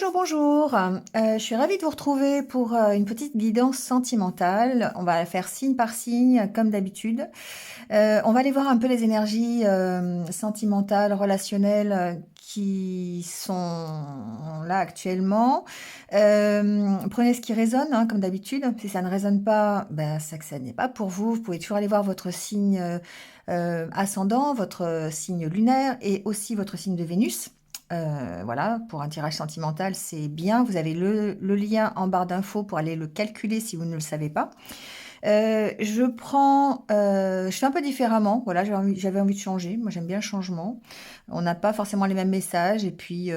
Bonjour, bonjour. Je suis ravie de vous retrouver pour une petite guidance sentimentale. On va la faire signe par signe, comme d'habitude. On va aller voir un peu les énergies sentimentales, relationnelles qui sont là actuellement. Prenez ce qui résonne, hein, comme d'habitude. Si ça ne résonne pas, ben, c'est que ça n'est pas pour vous. Vous pouvez toujours aller voir votre signe ascendant, votre signe lunaire et aussi votre signe de Vénus. Voilà, pour un tirage sentimental, c'est bien. Vous avez le lien en barre d'infos pour aller le calculer si vous ne le savez pas. Je fais un peu différemment. Voilà, j'avais envie de changer. Moi, j'aime bien le changement. On n'a pas forcément les mêmes messages et puis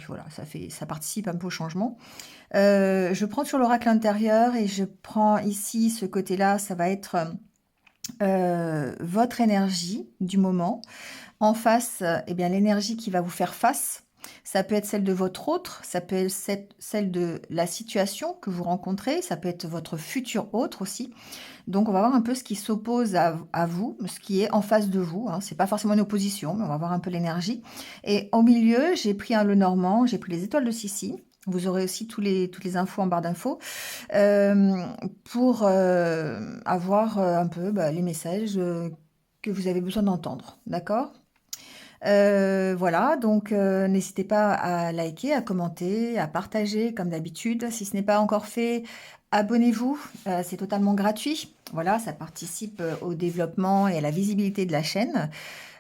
voilà, ça participe un peu au changement. Je prends sur l'oracle intérieur et je prends ici ce côté-là. Ça va être votre énergie du moment. En face, eh bien, l'énergie qui va vous faire face, ça peut être celle de votre autre, ça peut être celle de la situation que vous rencontrez, ça peut être votre futur autre aussi. Donc, on va voir un peu ce qui s'oppose à vous, ce qui est en face de vous, hein. C'est pas forcément une opposition, mais on va voir un peu l'énergie. Et au milieu, j'ai pris un Lenormand, j'ai pris les étoiles de Sissi. Vous aurez aussi toutes les infos en barre d'infos euh, pour avoir un peu les messages que vous avez besoin d'entendre. D'accord? Voilà, donc n'hésitez pas à liker, à commenter, à partager comme d'habitude. Si ce n'est pas encore fait, abonnez-vous, c'est totalement gratuit. Voilà, ça participe au développement et à la visibilité de la chaîne.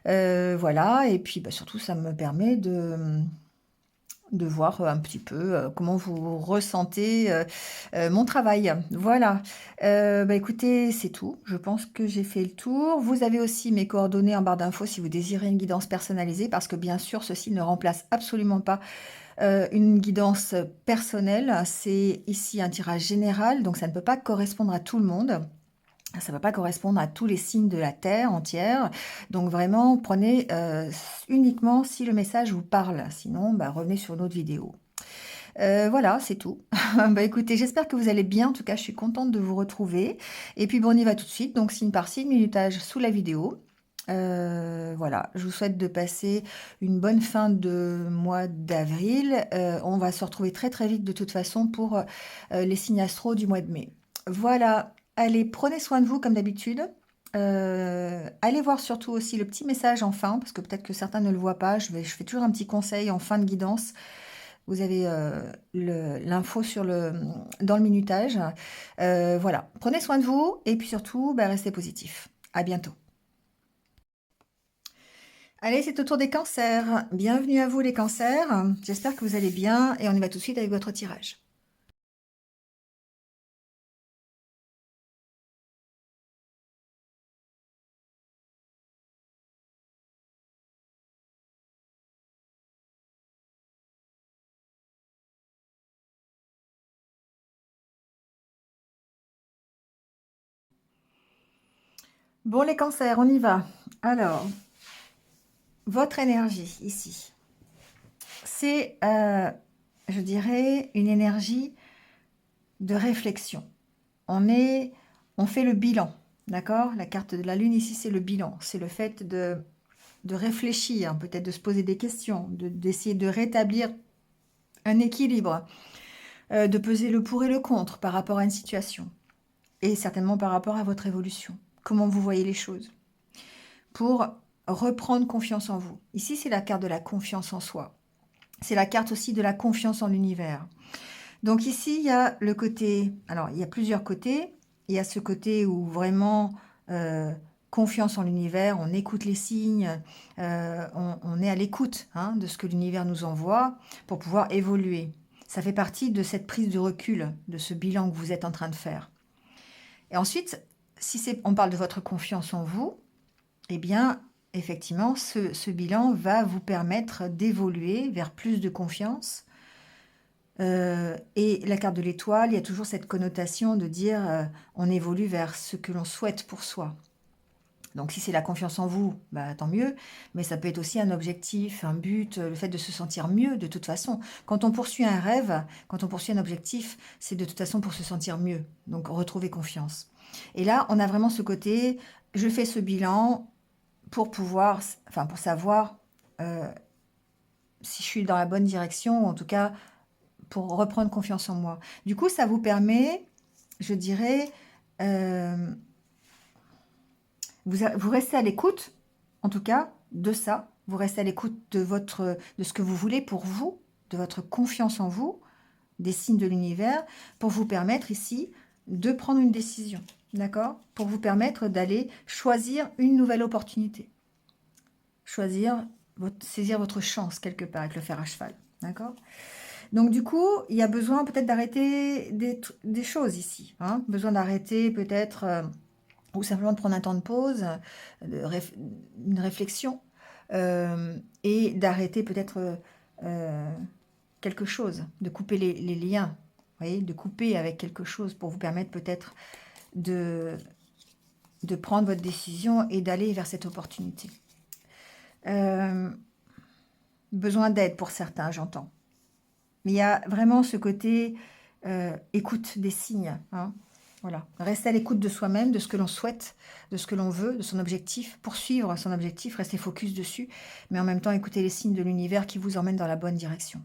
Voilà, et puis surtout, ça me permet de voir un petit peu comment vous ressentez mon travail. Voilà. Écoutez, c'est tout. Je pense que j'ai fait le tour. Vous avez aussi mes coordonnées en barre d'infos si vous désirez une guidance personnalisée, parce que bien sûr, ceci ne remplace absolument pas une guidance personnelle. C'est ici un tirage général, donc ça ne peut pas correspondre à tout le monde. Ça ne va pas correspondre à tous les signes de la Terre entière. Donc vraiment, prenez uniquement si le message vous parle. Sinon, revenez sur une autre vidéo. Voilà, c'est tout. Écoutez, j'espère que vous allez bien. En tout cas, je suis contente de vous retrouver. Et puis, on y va tout de suite. Donc, signe par signe, minutage sous la vidéo. Voilà, je vous souhaite de passer une bonne fin de mois d'avril. On va se retrouver très très vite de toute façon pour les signes astro du mois de mai. Voilà, allez, prenez soin de vous comme d'habitude. Allez voir surtout aussi le petit message en fin, parce que peut-être que certains ne le voient pas. Je fais toujours un petit conseil en fin de guidance. Vous avez l'info dans le minutage. Voilà, prenez soin de vous et puis surtout, restez positif. À bientôt. Allez, c'est au tour des cancers. Bienvenue à vous les cancers. J'espère que vous allez bien et on y va tout de suite avec votre tirage. Bon les cancers, on y va. Alors, votre énergie ici, c'est, je dirais, une énergie de réflexion. On fait le bilan, d'accord? La carte de la lune ici, c'est le bilan. C'est le fait de réfléchir, peut-être de se poser des questions, d'essayer de rétablir un équilibre, de peser le pour et le contre par rapport à une situation, et certainement par rapport à votre évolution. Comment vous voyez les choses. Pour reprendre confiance en vous. Ici, c'est la carte de la confiance en soi. C'est la carte aussi de la confiance en l'univers. Donc ici, il y a le côté... Alors, il y a plusieurs côtés. Il y a ce côté où vraiment... confiance en l'univers, on écoute les signes, on est à l'écoute de ce que l'univers nous envoie pour pouvoir évoluer. Ça fait partie de cette prise de recul, de ce bilan que vous êtes en train de faire. Et ensuite, si on parle de votre confiance en vous, eh bien, effectivement, ce bilan va vous permettre d'évoluer vers plus de confiance. Et la carte de l'étoile, il y a toujours cette connotation de dire on évolue vers ce que l'on souhaite pour soi. Donc si c'est la confiance en vous, tant mieux, mais ça peut être aussi un objectif, un but, le fait de se sentir mieux de toute façon. Quand on poursuit un rêve, quand on poursuit un objectif, c'est de toute façon pour se sentir mieux, donc retrouver confiance. Et là, on a vraiment ce côté, je fais ce bilan pour pouvoir, pour savoir si je suis dans la bonne direction, ou en tout cas pour reprendre confiance en moi. Du coup, ça vous permet, je dirais, vous restez à l'écoute, en tout cas, de ça. Vous restez à l'écoute de ce que vous voulez pour vous, de votre confiance en vous, des signes de l'univers, pour vous permettre ici de prendre une décision, d'accord? Pour vous permettre d'aller choisir une nouvelle opportunité. Saisir votre chance quelque part avec le fer à cheval, d'accord? Donc du coup, il y a besoin peut-être d'arrêter des choses ici, hein? Besoin d'arrêter peut-être, ou simplement de prendre un temps de pause, une réflexion, et d'arrêter peut-être quelque chose, de couper les liens, vous voyez, de couper avec quelque chose pour vous permettre peut-être de, de prendre votre décision et d'aller vers cette opportunité. Besoin d'aide pour certains, j'entends. Mais il y a vraiment ce côté écoute des signes, hein. Voilà. Rester à l'écoute de soi-même, de ce que l'on souhaite, de ce que l'on veut, de son objectif, poursuivre son objectif, rester focus dessus, mais en même temps écouter les signes de l'univers qui vous emmènent dans la bonne direction.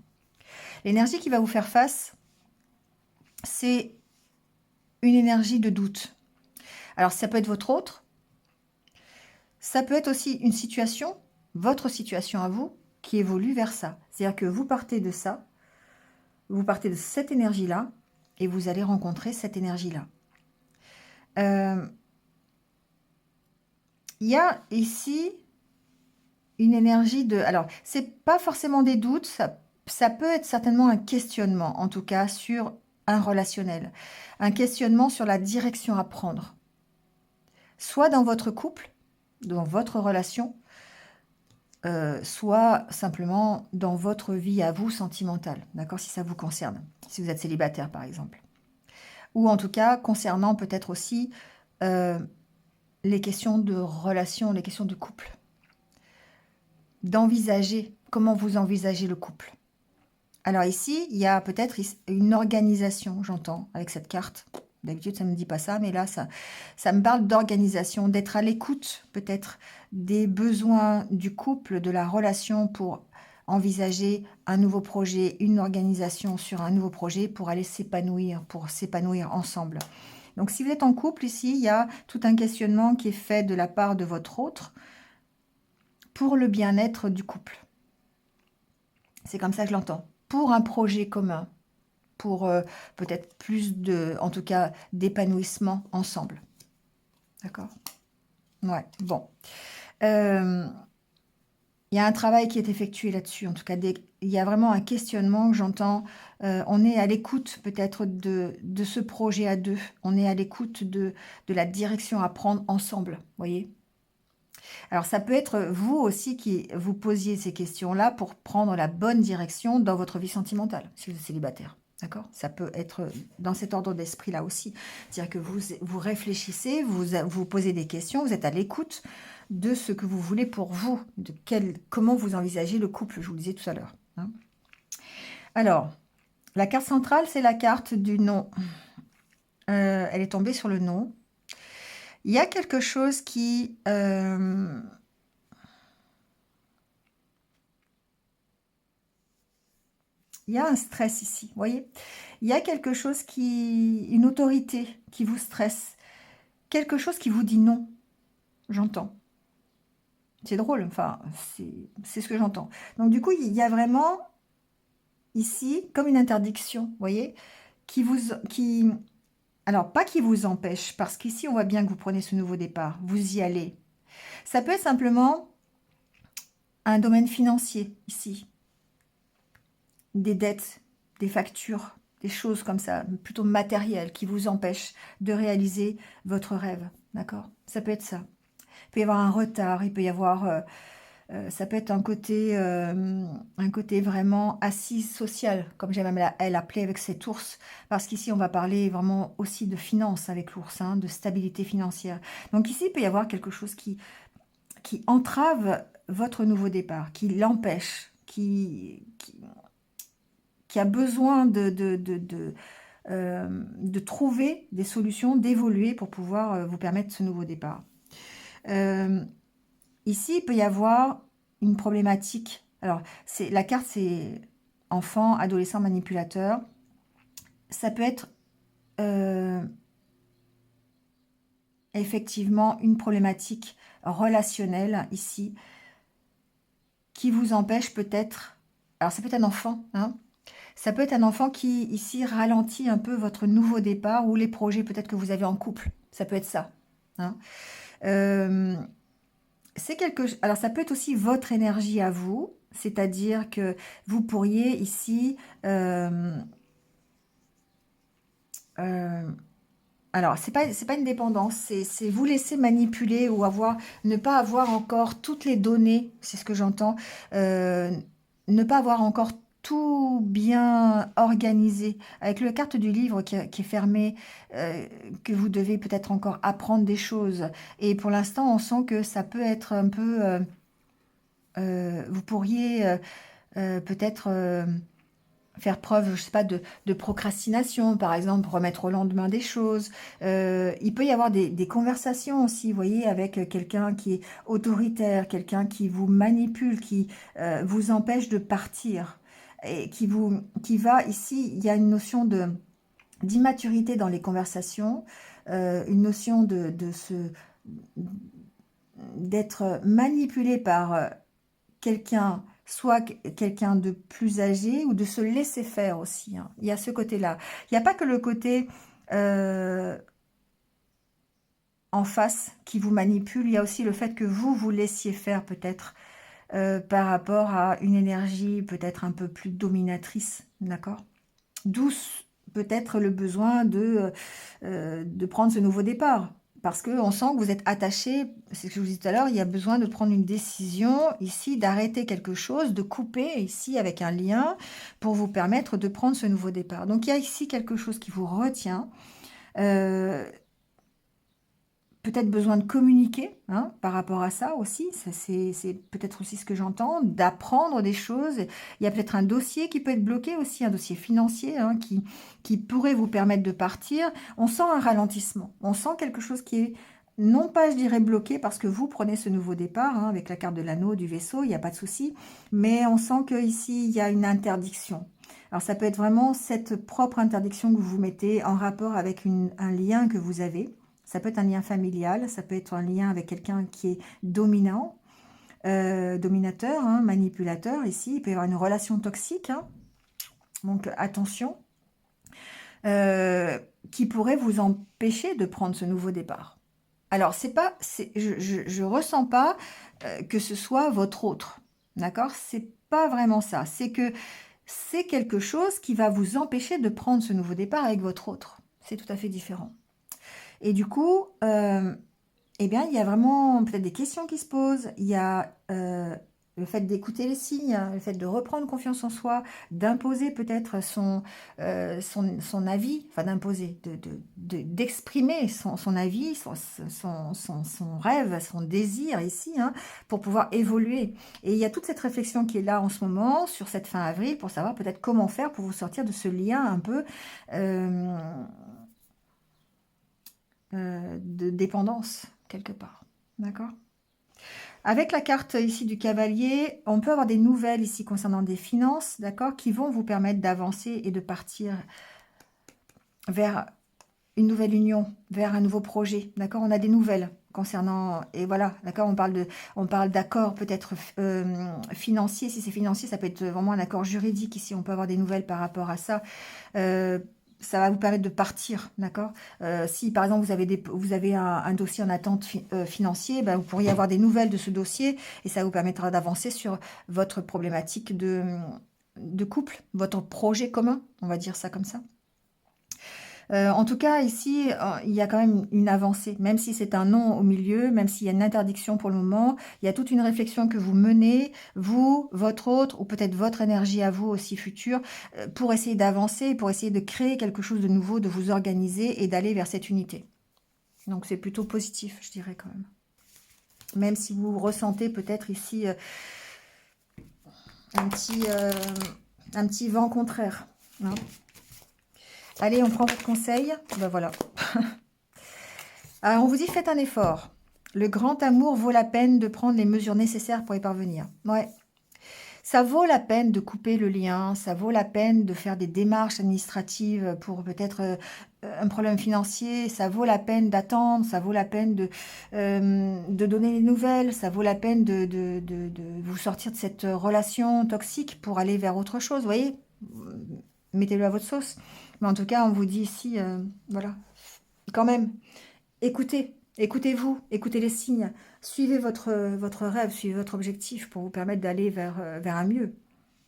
L'énergie qui va vous faire face, c'est une énergie de doute. Alors ça peut être votre autre, ça peut être aussi une situation, votre situation à vous, qui évolue vers ça. C'est-à-dire que vous partez de ça, vous partez de cette énergie-là, et vous allez rencontrer cette énergie-là. Il y a ici une énergie de... Alors, c'est pas forcément des doutes, ça peut être certainement un questionnement, en tout cas sur un relationnel. Un questionnement sur la direction à prendre. Soit dans votre couple, dans votre relation, soit simplement dans votre vie à vous sentimentale, d'accord, si ça vous concerne, si vous êtes célibataire par exemple. Ou en tout cas, concernant peut-être aussi les questions de relation, les questions de couple. D'envisager, comment vous envisagez le couple. Alors ici, il y a peut-être une organisation, j'entends, avec cette carte. D'habitude, ça ne me dit pas ça, mais là, ça me parle d'organisation, d'être à l'écoute peut-être des besoins du couple, de la relation pour envisager un nouveau projet, une organisation sur un nouveau projet pour aller s'épanouir, pour s'épanouir ensemble. Donc si vous êtes en couple ici, il y a tout un questionnement qui est fait de la part de votre autre pour le bien-être du couple. C'est comme ça que je l'entends. Pour un projet commun, pour peut-être plus de, en tout cas, d'épanouissement ensemble. D'accord? Ouais, bon. Il y a un travail qui est effectué là-dessus. En tout cas, il y a vraiment un questionnement que j'entends. On est à l'écoute peut-être de ce projet à deux. On est à l'écoute de la direction à prendre ensemble. Vous voyez? Alors, ça peut être vous aussi qui vous posiez ces questions-là pour prendre la bonne direction dans votre vie sentimentale, si vous êtes célibataire. D'accord? Ça peut être dans cet ordre d'esprit-là aussi. C'est-à-dire que vous réfléchissez, vous posez des questions, vous êtes à l'écoute de ce que vous voulez pour vous, comment vous envisagez le couple, je vous le disais tout à l'heure, hein. Alors, la carte centrale, c'est la carte du non. Elle est tombée sur le non. Il y a quelque chose qui... il y a un stress ici, vous voyez? Il y a quelque chose une autorité qui vous stresse. Quelque chose qui vous dit non, j'entends. C'est drôle, enfin, c'est ce que j'entends. Donc du coup, il y a vraiment ici comme une interdiction, vous voyez? Alors pas qui vous empêche, parce qu'ici on voit bien que vous prenez ce nouveau départ, vous y allez. Ça peut être simplement un domaine financier ici. Des dettes, des factures, des choses comme ça, plutôt matérielles, qui vous empêchent de réaliser votre rêve. D'accord? Ça peut être ça. Il peut y avoir un retard, il peut y avoir... ça peut être un côté vraiment assise sociale, comme j'aime elle appelé avec cet ours, parce qu'ici on va parler vraiment aussi de finances avec l'ours, hein, de stabilité financière. Donc ici il peut y avoir quelque chose qui entrave votre nouveau départ, qui l'empêche, qui a besoin de trouver des solutions, d'évoluer pour pouvoir vous permettre ce nouveau départ. Ici, il peut y avoir une problématique. Alors, la carte, c'est enfant, adolescent, manipulateur. Ça peut être effectivement une problématique relationnelle ici qui vous empêche peut-être, alors c'est peut-être un enfant, hein, ça peut être un enfant qui ici ralentit un peu votre nouveau départ ou les projets peut-être que vous avez en couple, ça peut être ça, hein. Euh, c'est alors ça peut être aussi votre énergie à vous, c'est-à-dire que vous pourriez ici euh, alors, c'est pas une dépendance, c'est vous laisser manipuler ou ne pas avoir encore toutes les données, c'est ce que j'entends, euh, ne pas avoir encore tout bien organisé. Avec le carte du livre qui est fermée, que vous devez peut-être encore apprendre des choses. Et pour l'instant, on sent que ça peut être un peu, vous pourriez peut-être faire preuve, je sais pas, de procrastination, par exemple, remettre au lendemain des choses. Il peut y avoir des conversations aussi, vous voyez, avec quelqu'un qui est autoritaire, quelqu'un qui vous manipule, qui vous empêche de partir. Et qui va, ici, il y a une notion d'immaturité dans les conversations, une notion d'être manipulé par quelqu'un, soit quelqu'un de plus âgé, ou de se laisser faire aussi, hein. Il y a ce côté-là. Il n'y a pas que le côté euh, en face qui vous manipule, il y a aussi le fait que vous laissiez faire peut-être par rapport à une énergie peut-être un peu plus dominatrice, d'accord? D'où peut-être le besoin de prendre ce nouveau départ. Parce qu'on sent que vous êtes attaché, c'est ce que je vous disais tout à l'heure, il y a besoin de prendre une décision ici, d'arrêter quelque chose, de couper ici avec un lien pour vous permettre de prendre ce nouveau départ. Donc il y a ici quelque chose qui vous retient. Euh, Peut-être besoin de communiquer, hein, par rapport à ça aussi. C'est peut-être aussi ce que j'entends, d'apprendre des choses. Il y a peut-être un dossier qui peut être bloqué aussi, un dossier financier, hein, qui pourrait vous permettre de partir. On sent un ralentissement. On sent quelque chose qui est, non pas, je dirais, bloqué parce que vous prenez ce nouveau départ, hein, avec la carte de l'anneau, du vaisseau, il n'y a pas de souci. Mais on sent qu'ici, il y a une interdiction. Alors ça peut être vraiment cette propre interdiction que vous mettez en rapport avec un lien que vous avez. Ça peut être un lien familial, ça peut être un lien avec quelqu'un qui est dominant, dominateur, hein, manipulateur. Ici, il peut y avoir une relation toxique, hein, donc attention, euh, qui pourrait vous empêcher de prendre ce nouveau départ. Alors, je ressens pas que ce soit votre autre, d'accord? C'est pas vraiment ça. C'est que c'est quelque chose qui va vous empêcher de prendre ce nouveau départ avec votre autre. C'est tout à fait différent. Et du coup, eh bien, il y a vraiment peut-être des questions qui se posent. Il y a le fait d'écouter les signes, hein, le fait de reprendre confiance en soi, d'imposer peut-être son avis, enfin d'imposer, d'exprimer son avis, son rêve, son désir ici, hein, pour pouvoir évoluer. Et il y a toute cette réflexion qui est là en ce moment, sur cette fin avril, pour savoir peut-être comment faire pour vous sortir de ce lien un peu euh, de dépendance, quelque part. D'accord? Avec la carte ici du cavalier, on peut avoir des nouvelles ici concernant des finances, d'accord, qui vont vous permettre d'avancer et de partir vers une nouvelle union, vers un nouveau projet, d'accord? On a des nouvelles concernant, et voilà, d'accord, on parle d'accords peut-être financiers. Si c'est financier, ça peut être vraiment un accord juridique ici, on peut avoir des nouvelles par rapport à ça. Euh, Ça va vous permettre de partir, d'accord? Si par exemple vous avez un dossier en attente financier, ben, vous pourriez avoir des nouvelles de ce dossier et ça vous permettra d'avancer sur votre problématique de couple, votre projet commun, on va dire ça comme ça. En tout cas, ici, il y a quand même une avancée, même si c'est un non au milieu, même s'il y a une interdiction pour le moment, il y a toute une réflexion que vous menez, vous, votre autre, ou peut-être votre énergie à vous aussi future, pour essayer d'avancer, pour essayer de créer quelque chose de nouveau, de vous organiser et d'aller vers cette unité. Donc c'est plutôt positif, je dirais quand même. Même si vous ressentez peut-être ici un petit, euh, un petit vent contraire, hein. Allez, on prend votre conseil. Ben voilà. Alors, on vous dit, faites un effort. Le grand amour vaut la peine de prendre les mesures nécessaires pour y parvenir. Ouais. Ça vaut la peine de couper le lien, ça vaut la peine de faire des démarches administratives pour peut-être un problème financier, ça vaut la peine d'attendre, ça vaut la peine de donner des nouvelles, ça vaut la peine de vous sortir de cette relation toxique pour aller vers autre chose, vous voyez? Mettez-le à votre sauce. Mais en tout cas, on vous dit ici, voilà, quand même, écoutez, écoutez-vous, écoutez les signes, suivez votre rêve, suivez votre objectif pour vous permettre d'aller vers un mieux.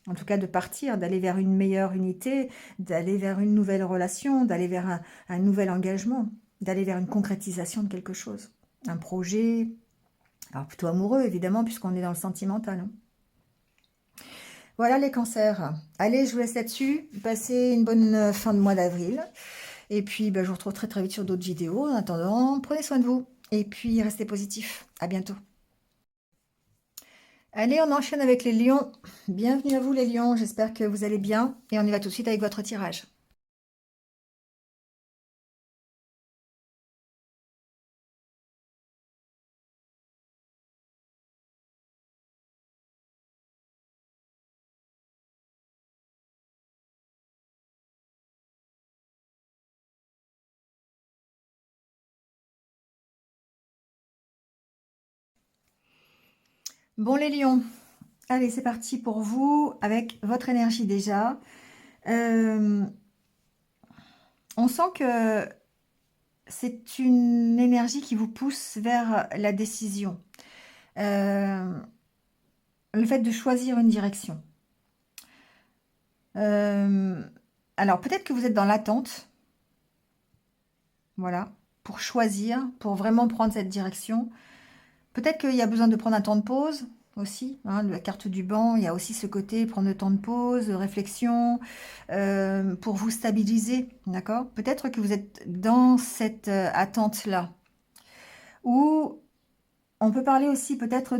En tout cas, de partir, d'aller vers une meilleure unité, d'aller vers une nouvelle relation, d'aller vers un nouvel engagement, d'aller vers une concrétisation de quelque chose. Un projet, alors plutôt amoureux évidemment, puisqu'on est dans le sentimental, hein. Voilà les cancers. Allez, je vous laisse là-dessus. Passez une bonne fin de mois d'avril. Et puis, ben, je vous retrouve très très vite sur d'autres vidéos. En attendant, prenez soin de vous. Et puis, restez positifs. À bientôt. Allez, on enchaîne avec les lions. Bienvenue à vous les lions. J'espère que vous allez bien. Et on y va tout de suite avec votre tirage. Bon les lions, allez c'est parti pour vous avec votre énergie déjà. On sent que c'est une énergie qui vous pousse vers la décision. Le fait de choisir une direction. Alors peut-être que vous êtes dans l'attente, voilà, pour choisir, pour vraiment prendre cette direction. Peut-être qu'il y a besoin de prendre un temps de pause aussi, hein, la carte du banc, il y a aussi ce côté prendre le temps de pause, de réflexion, pour vous stabiliser, d'accord? Peut-être que vous êtes dans cette attente-là. Ou on peut parler aussi peut-être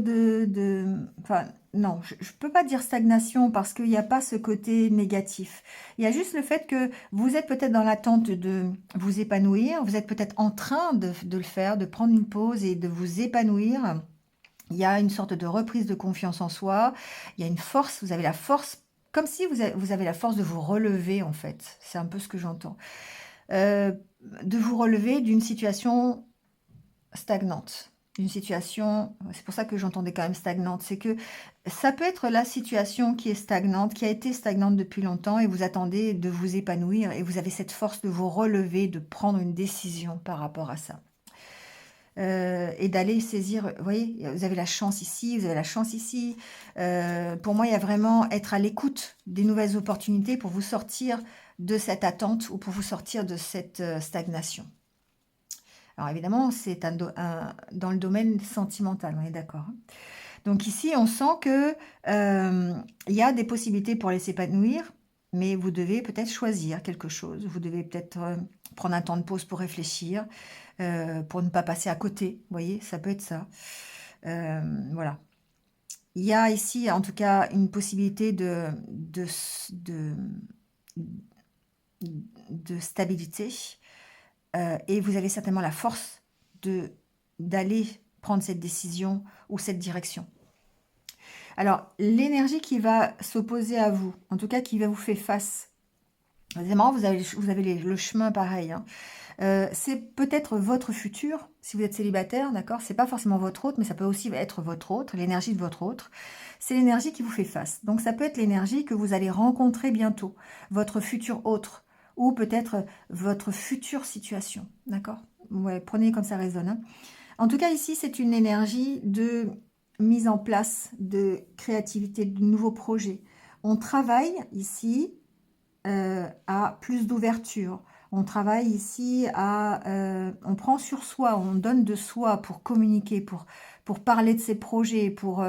enfin, non, je ne peux pas dire stagnation parce qu'il n'y a pas ce côté négatif. Il y a juste le fait que vous êtes peut-être dans l'attente de vous épanouir, vous êtes peut-être en train de le faire, de prendre une pause et de vous épanouir. Il y a une sorte de reprise de confiance en soi, il y a une force, vous avez la force, comme si vous avez la force de vous relever en fait. C'est un peu ce que j'entends. Euh, de vous relever d'une situation stagnante. Une situation, c'est pour ça que j'entendais quand même stagnante, c'est que ça peut être la situation qui est stagnante, qui a été stagnante depuis longtemps et vous attendez de vous épanouir et vous avez cette force de vous relever, de prendre une décision par rapport à ça. Et d'aller saisir, vous voyez, vous avez la chance ici, vous avez la chance ici. Pour moi, il y a vraiment être à l'écoute des nouvelles opportunités pour vous sortir de cette attente ou pour vous sortir de cette stagnation. Alors évidemment, c'est dans le domaine sentimental, on est d'accord, hein. Donc ici, on sent que il y a des possibilités pour les s'épanouir, mais vous devez peut-être choisir quelque chose. Vous devez peut-être prendre un temps de pause pour réfléchir, pour ne pas passer à côté. Vous voyez, ça peut être ça. Voilà. Il y a ici, en tout cas, une possibilité de stabilité. Et vous avez certainement la force d'aller prendre cette décision ou cette direction. Alors, l'énergie qui va s'opposer à vous, en tout cas qui va vous faire face, c'est marrant, vous avez le chemin pareil, hein. C'est peut-être votre futur, si vous êtes célibataire, d'accord? C'est pas forcément votre autre, mais ça peut aussi être votre autre, l'énergie de votre autre. C'est l'énergie qui vous fait face. Donc ça peut être l'énergie que vous allez rencontrer bientôt, votre futur autre, ou peut-être votre future situation, d'accord? Ouais, prenez comme ça résonne, hein. En tout cas, ici, c'est une énergie de mise en place, de créativité, de nouveaux projets. On travaille ici à plus d'ouverture. On travaille ici on prend sur soi, on donne de soi pour communiquer, pour parler de ses projets, pour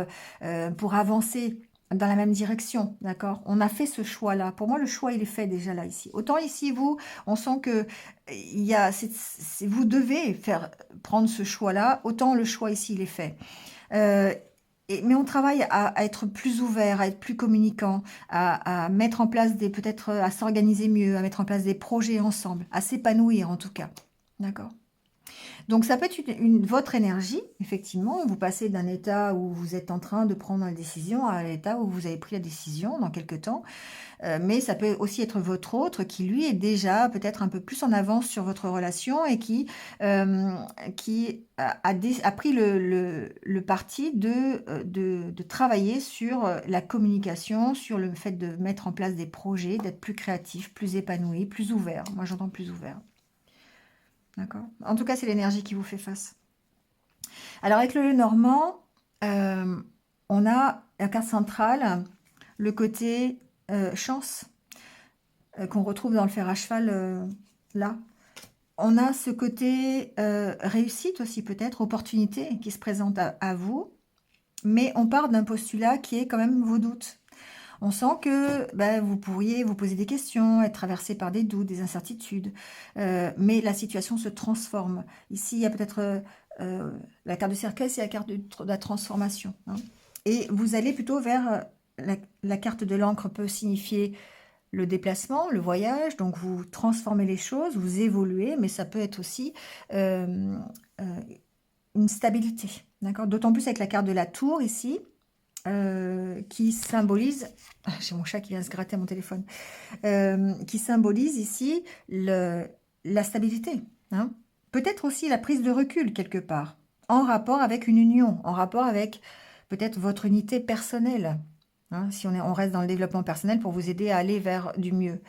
avancer dans la même direction, d'accord? On a fait ce choix-là. Pour moi, le choix, il est fait déjà là, ici. Autant ici, vous, on sent que vous devez prendre ce choix-là, autant le choix ici, il est fait. Euh, mais on travaille à être plus ouvert, à être plus communicant, à mettre en place peut-être à s'organiser mieux, à mettre en place des projets ensemble, à s'épanouir en tout cas. D'accord? Donc ça peut être votre énergie, effectivement. Vous passez d'un état où vous êtes en train de prendre une décision à l'état où vous avez pris la décision dans quelque temps. Mais ça peut aussi être votre autre qui, lui, est déjà peut-être un peu plus en avance sur votre relation et qui a pris le parti de travailler sur la communication, sur le fait de mettre en place des projets, d'être plus créatif, plus épanoui, plus ouvert. Moi, j'entends plus ouvert. D'accord? En tout cas, c'est l'énergie qui vous fait face. Alors, avec le Normand, euh, on a la carte centrale, le côté chance, qu'on retrouve dans le fer à cheval, là. On a ce côté réussite aussi, peut-être, opportunité qui se présente à vous, mais on part d'un postulat qui est quand même vos doutes. On sent que vous pourriez vous poser des questions, être traversé par des doutes, des incertitudes, mais la situation se transforme. Ici, il y a peut-être la carte de cercueil, c'est la carte de la transformation, hein. Et vous allez plutôt vers la carte de l'encre peut signifier le déplacement, le voyage, donc vous transformez les choses, vous évoluez, mais ça peut être aussi euh, euh, une stabilité, d'accord? D'autant plus avec la carte de la tour ici, qui symbolise, ah, j'ai mon chat qui vient se gratter à mon téléphone, qui symbolise ici la stabilité, hein. Peut-être aussi la prise de recul quelque part, en rapport avec une union, en rapport avec peut-être votre unité personnelle, hein, si on reste dans le développement personnel pour vous aider à aller vers du mieux.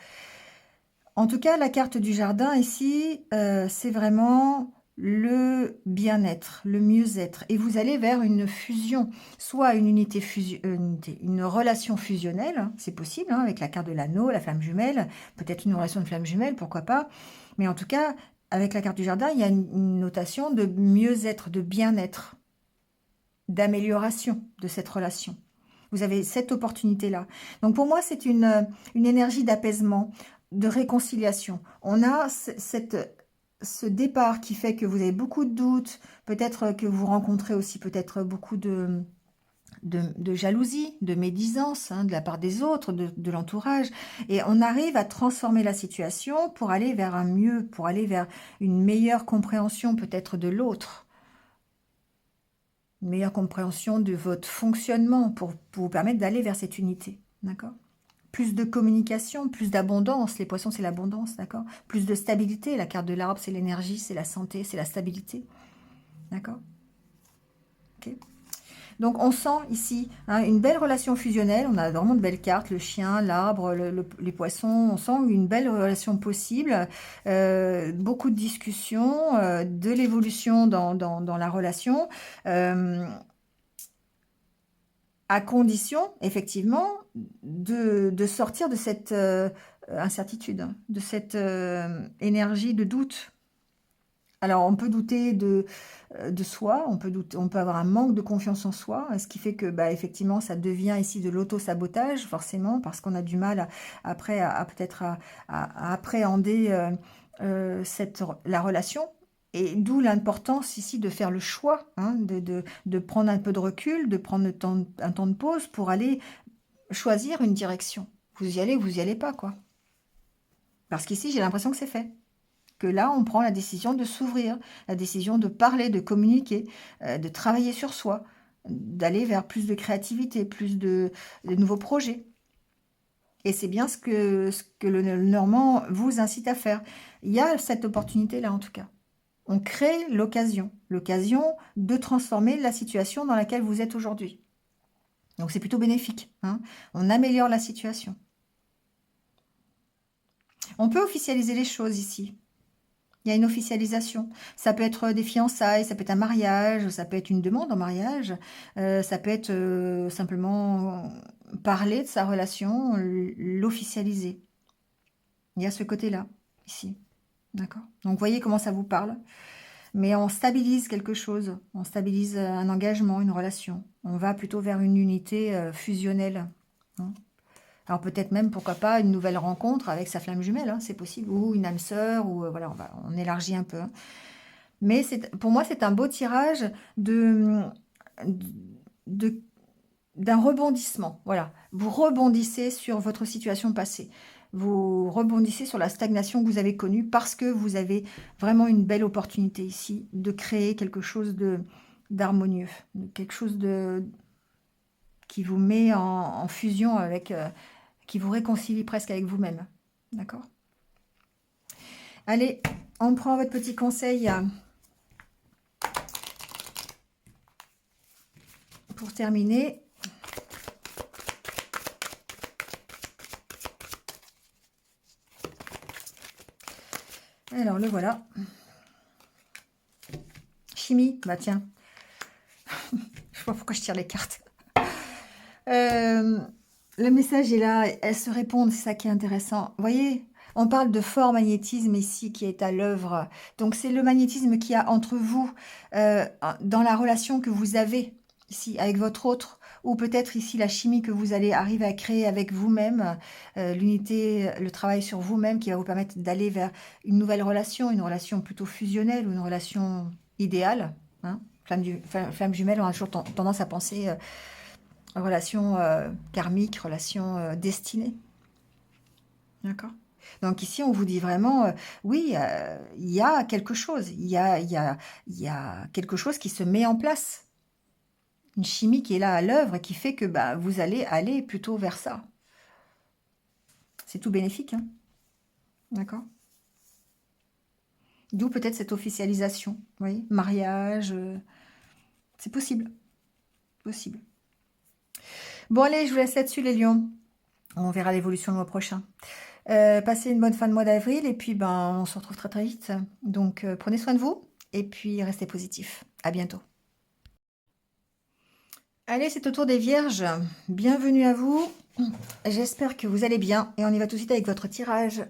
En tout cas, la carte du jardin ici, c'est vraiment le bien-être, le mieux-être. Et vous allez vers une fusion, soit une relation fusionnelle, hein, c'est possible, hein, avec la carte de l'anneau, la flamme jumelle, peut-être une relation de flamme jumelle, pourquoi pas. Mais en tout cas, avec la carte du jardin, il y a une notation de mieux-être, de bien-être, d'amélioration de cette relation. Vous avez cette opportunité-là. Donc pour moi, c'est une énergie d'apaisement, de réconciliation. On a ce départ qui fait que vous avez beaucoup de doutes, peut-être que vous rencontrez aussi peut-être beaucoup de jalousie, de médisance, hein, de la part des autres, de l'entourage. Et on arrive à transformer la situation pour aller vers un mieux, pour aller vers une meilleure compréhension peut-être de l'autre, une meilleure compréhension de votre fonctionnement pour vous permettre d'aller vers cette unité. D'accord? Plus de communication, plus d'abondance. Les poissons, c'est l'abondance, d'accord? Plus de stabilité. La carte de l'arbre, c'est l'énergie, c'est la santé, c'est la stabilité. D'accord? Ok. Donc, on sent ici, hein, une belle relation fusionnelle. On a vraiment de belles cartes, le chien, l'arbre, les poissons. On sent une belle relation possible. Beaucoup de discussions, de l'évolution dans la relation. Euh, à condition, effectivement, de sortir de cette incertitude, hein, de cette énergie de doute. Alors, on peut douter de soi, on peut avoir un manque de confiance en soi, ce qui fait que, effectivement, ça devient ici de l'auto-sabotage, forcément, parce qu'on a du mal après peut-être à appréhender la relation. Et d'où l'importance ici de faire le choix, hein, de prendre un peu de recul, de prendre un temps de pause pour aller choisir une direction. Vous y allez ou vous y allez pas, quoi. Parce qu'ici, j'ai l'impression que c'est fait. Que là, on prend la décision de s'ouvrir, la décision de parler, de communiquer, de travailler sur soi, d'aller vers plus de créativité, plus de nouveaux projets. Et c'est bien ce que le Normand vous incite à faire. Il y a cette opportunité-là, en tout cas. On crée l'occasion de transformer la situation dans laquelle vous êtes aujourd'hui. Donc c'est plutôt bénéfique, hein. On améliore la situation. On peut officialiser les choses ici. Il y a une officialisation. Ça peut être des fiançailles, ça peut être un mariage, ça peut être une demande en mariage, ça peut être simplement parler de sa relation, l'officialiser. Il y a ce côté-là, ici. D'accord? Donc, voyez comment ça vous parle. Mais on stabilise quelque chose, on stabilise un engagement, une relation. On va plutôt vers une unité fusionnelle, hein. Alors peut-être même, pourquoi pas, une nouvelle rencontre avec sa flamme jumelle, hein, c'est possible, ou une âme sœur, ou voilà, on élargit un peu, hein. Mais pour moi, c'est un beau tirage de- d'un rebondissement. Voilà, vous rebondissez sur votre situation passée. vous rebondissez sur la stagnation que vous avez connue parce que vous avez vraiment une belle opportunité ici de créer quelque chose d'harmonieux, quelque chose qui vous met en fusion avec, qui vous réconcilie presque avec vous-même. D'accord? Allez, on prend votre petit conseil pour terminer. Alors, le voilà. Chimie, bah tiens. Je sais pas pourquoi je tire les cartes. Le message est là, elles se répondent, c'est ça qui est intéressant. Vous voyez, on parle de fort magnétisme ici qui est à l'œuvre. Donc c'est le magnétisme qu'il y a entre vous, dans la relation que vous avez ici avec votre autre, ou peut-être ici la chimie que vous allez arriver à créer avec vous-même, l'unité, le travail sur vous-même qui va vous permettre d'aller vers une nouvelle relation, une relation plutôt fusionnelle ou une relation idéale. Hein. Flamme jumelle, on a toujours tendance à penser relation karmique, relation destinée. D'accord? Donc ici, on vous dit vraiment, oui, il y a quelque chose, il y a quelque chose qui se met en place. Une chimie qui est là à l'œuvre et qui fait que bah, vous allez aller plutôt vers ça. C'est tout bénéfique, hein. D'accord? D'où peut-être cette officialisation, vous voyez, mariage, c'est possible, possible. Bon allez, je vous laisse là-dessus les lions. On verra l'évolution le mois prochain. Passez une bonne fin de mois d'avril et puis ben, on se retrouve très très vite. Donc prenez soin de vous et puis restez positifs. À bientôt. Allez, c'est au tour des vierges. Bienvenue à vous. J'espère que vous allez bien et on y va tout de suite avec votre tirage.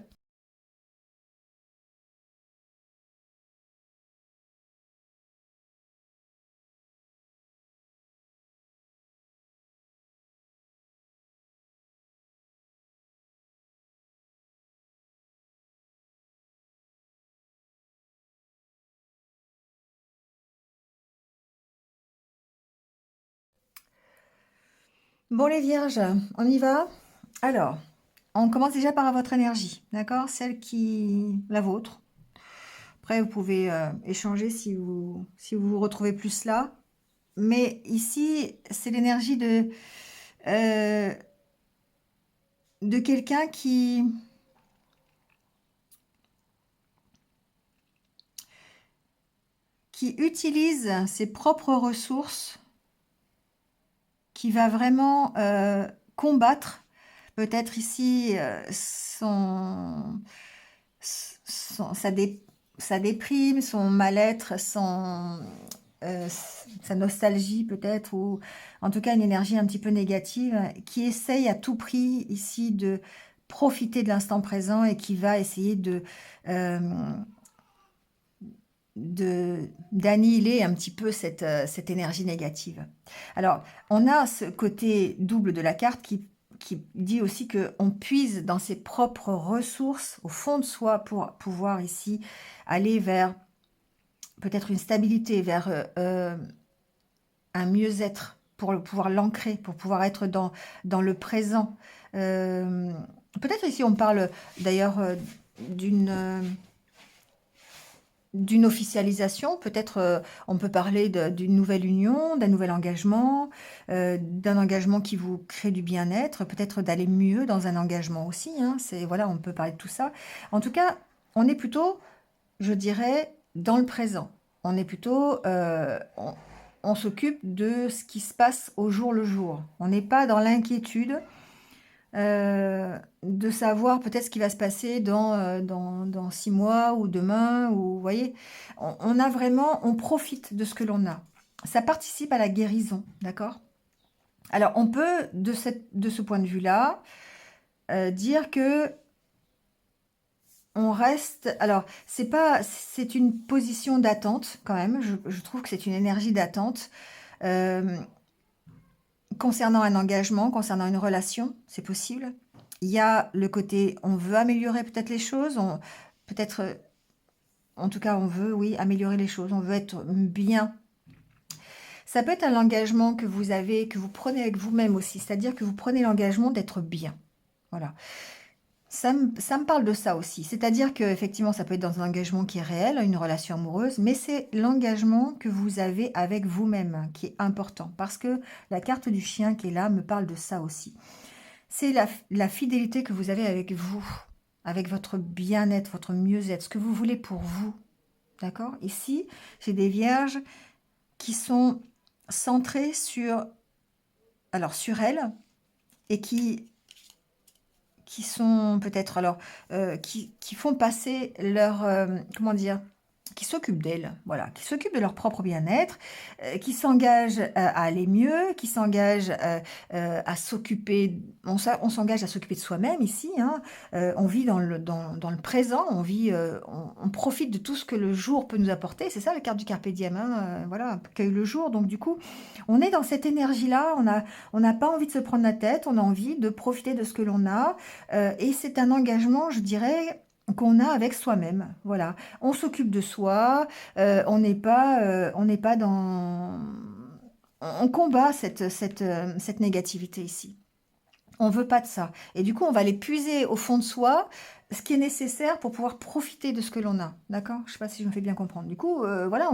Bon les vierges, on y va. Alors, on commence déjà par votre énergie, d'accord? Celle qui... la vôtre. Après, vous pouvez échanger si vous retrouvez plus là. Mais ici, c'est l'énergie euh, de quelqu'un qui utilise ses propres ressources, qui va vraiment combattre peut-être ici sa, sa déprime, son mal-être, sa nostalgie peut-être, ou en tout cas une énergie un petit peu négative, qui essaye à tout prix ici de profiter de l'instant présent et qui va essayer euh, d'annihiler un petit peu cette énergie négative. Alors, on a ce côté double de la carte qui dit aussi qu'on puise dans ses propres ressources, au fond de soi, pour pouvoir ici aller vers peut-être une stabilité, vers un mieux-être, pour pouvoir l'ancrer, pour pouvoir être dans le présent. Euh, Peut-être ici on parle d'ailleurs d'une officialisation, peut-être on peut parler d'une nouvelle union, d'un nouvel engagement, d'un engagement qui vous crée du bien-être, peut-être d'aller mieux dans un engagement aussi, hein, voilà, on peut parler de tout ça. En tout cas, on est plutôt, je dirais, dans le présent. On est plutôt, on s'occupe de ce qui se passe au jour le jour. On n'est pas dans l'inquiétude de savoir peut-être ce qui va se passer dans 6 mois ou demain, ou vous voyez, on a vraiment, on profite de ce que l'on a. Ça participe à la guérison, d'accord? Alors, on peut, de ce point de vue-là, dire que on reste... Alors, c'est une position d'attente, quand même. Je trouve que c'est une énergie d'attente. Euh, Concernant un engagement, concernant une relation, c'est possible. Il y a le côté, on veut améliorer peut-être les choses, peut-être, en tout cas, on veut, oui, améliorer les choses, on veut être bien. Ça peut être un engagement que vous avez, que vous prenez avec vous-même aussi, c'est-à-dire que vous prenez l'engagement d'être bien. Voilà. Ça me parle de ça aussi. C'est-à-dire qu'effectivement, ça peut être dans un engagement qui est réel, une relation amoureuse, mais c'est l'engagement que vous avez avec vous-même qui est important. Parce que la carte du chien qui est là me parle de ça aussi. C'est la fidélité que vous avez avec vous, avec votre bien-être, votre mieux-être, ce que vous voulez pour vous. D'accord? Ici, j'ai des vierges qui sont centrées sur elles et qui sont peut-être alors qui font passer leur comment dire, qui s'occupent d'elles, voilà, qui s'occupent de leur propre bien-être, qui s'engagent à aller mieux, qui s'engagent à s'occuper, on s'engage à s'occuper de soi-même ici, hein. On vit dans le présent, on vit, on profite de tout ce que le jour peut nous apporter, c'est ça la carte du carpe diem, hein, voilà, cueille le jour, donc du coup, on est dans cette énergie-là, on n'a pas envie de se prendre la tête, on a envie de profiter de ce que l'on a, et c'est un engagement, je dirais, qu'on a avec soi-même. Voilà, on s'occupe de soi, on n'est pas dans... On combat cette négativité ici. On veut pas de ça. Et du coup, on va aller puiser au fond de soi ce qui est nécessaire pour pouvoir profiter de ce que l'on a. D'accord? Je sais pas si je me fais bien comprendre. Du coup, voilà,